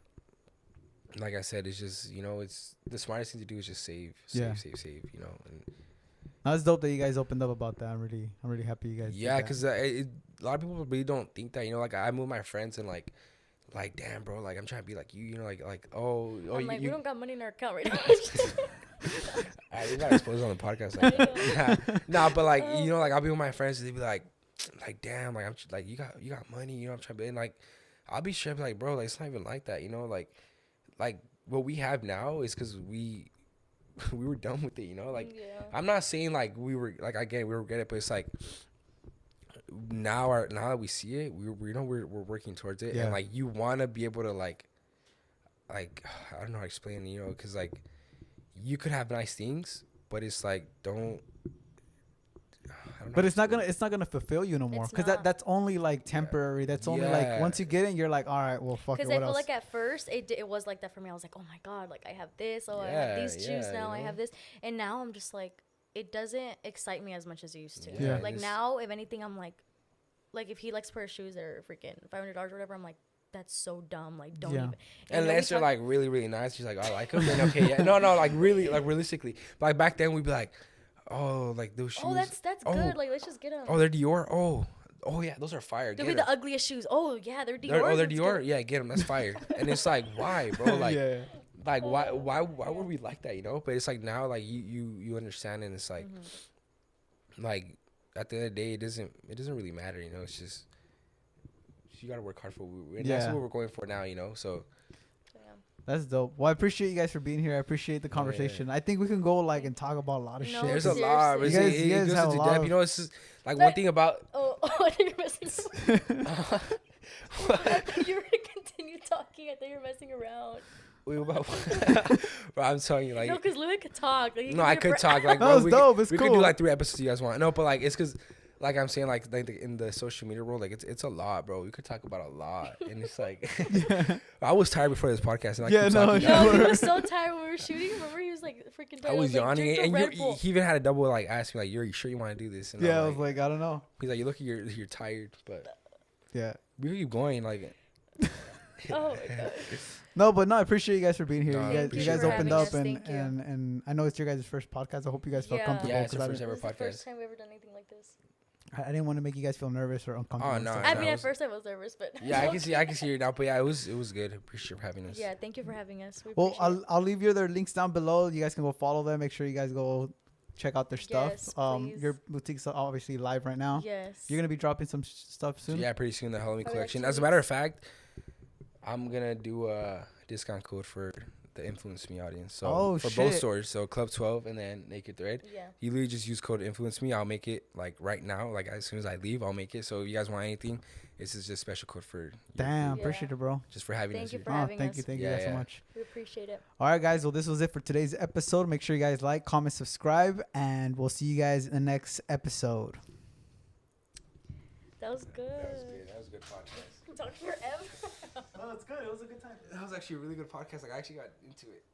I said, it's just, you know, it's the smartest thing to do is just save, you know. And That's dope that you guys opened up about that. I'm really happy you guys. yeah, because a lot of people really don't think that, you know, like I move my friends and like damn, bro, like I'm trying to be like you know, like oh I'm you, like, you we don't got money in our account right now. we gotta expose on the podcast. Like, nah, but like you know, like I'll be with my friends and they be like damn, like I'm like you got money, you know, I'm trying to be, and like I'll be straight like, bro, like it's not even like that, you know, like what we have now is because we were done with it, you know, like I'm not saying like we were like again we regret it, but it's like now that we see it, we know we're working towards it, and like you want to be able to like I don't know how to explain it, you know, because like you could have nice things, but it's like don't. But it's not gonna fulfill you no more, because that's only like temporary. That's only like once you get in, you're like, all right, well, fuck it. Because I feel like at first it was like that for me. I was like, oh my God, like I have this. Oh, I have these shoes now. You know? I have this, and now I'm just like, it doesn't excite me as much as it used to. Yeah. Like now, if anything, I'm like if he likes a pair of shoes that are freaking $500 or whatever, I'm like, that's so dumb. Like, don't even. Unless they're like really, really nice. She's like, oh, I like them. Then okay, yeah. No, like really, like realistically. Like back then, we'd be like, oh, like those shoes. Oh, that's good. Like, let's just get them. Oh, they're Dior. Oh yeah, those are fire. They'll be the ugliest shoes. Oh yeah, they're Dior. They're Dior. Yeah, get them. That's fire. And it's like, why, bro? Like, like why were we like that? You know? But it's like now, like you understand, and it's like, like at the end of the day, it doesn't really matter. You know, it's just you gotta work hard for what and that's what we're going for now. You know, so. That's dope. Well, I appreciate you guys for being here. I appreciate the conversation. I think we can go like and talk about a lot of shit. There's a lot. You guys have a lot of, you know, it's just like one thing about. I think you're messing around. I thought you were gonna continue talking. I thought you were messing around. Wait, about bro, I'm telling you, like. No, because Louis could talk. Like, no, I could talk. Like, that was dope. It's we cool. could do like 3 episodes you guys want. No, but like it's because. Like I'm saying, like in the social media world, like it's a lot, bro. We could talk about a lot, and it's like I was tired before this podcast. And he was so tired when we were shooting. Remember, he was like freaking tired. I was yawning, and he even had a double like ask me like, "Are you sure you want to do this?" And I was like, I don't know. He's like, "You look, you're tired," but yeah, we keep going. Like, oh my God. No, but no, I appreciate you guys for being here. You guys opened up, and I know it's your guys' first podcast. I hope you guys felt comfortable. Yeah, it's our first ever podcast. This is the first time we've ever done anything like this. I didn't want to make you guys feel nervous or uncomfortable. Oh no! I mean, at first I was nervous, but yeah, I can see you now. But yeah, it was good. Appreciate you having us. Yeah, thank you for having us. Well, I'll leave their links down below. You guys can go follow them. Make sure you guys go check out their stuff. Please. Your boutique's obviously live right now. Yes. You're gonna be dropping some stuff soon. Yeah, pretty soon, the Halloween collection. As a matter of fact, I'm gonna do a discount code for the Influence Me audience. So for both stores, so Club 12 and then Naked Thread. Yeah. You literally just use code Influence Me. I'll make it like right now. Like as soon as I leave, I'll make it. So if you guys want anything, this is just special code for. Appreciate it, bro. Just for having us. Thank you for having us. Thank you guys so much. We appreciate it. All right, guys. Well, this was it for today's episode. Make sure you guys like, comment, subscribe, and we'll see you guys in the next episode. That was good. That was a good podcast. Talked forever. No, it's good. It was a good time. That was actually a really good podcast. Like I actually got into it.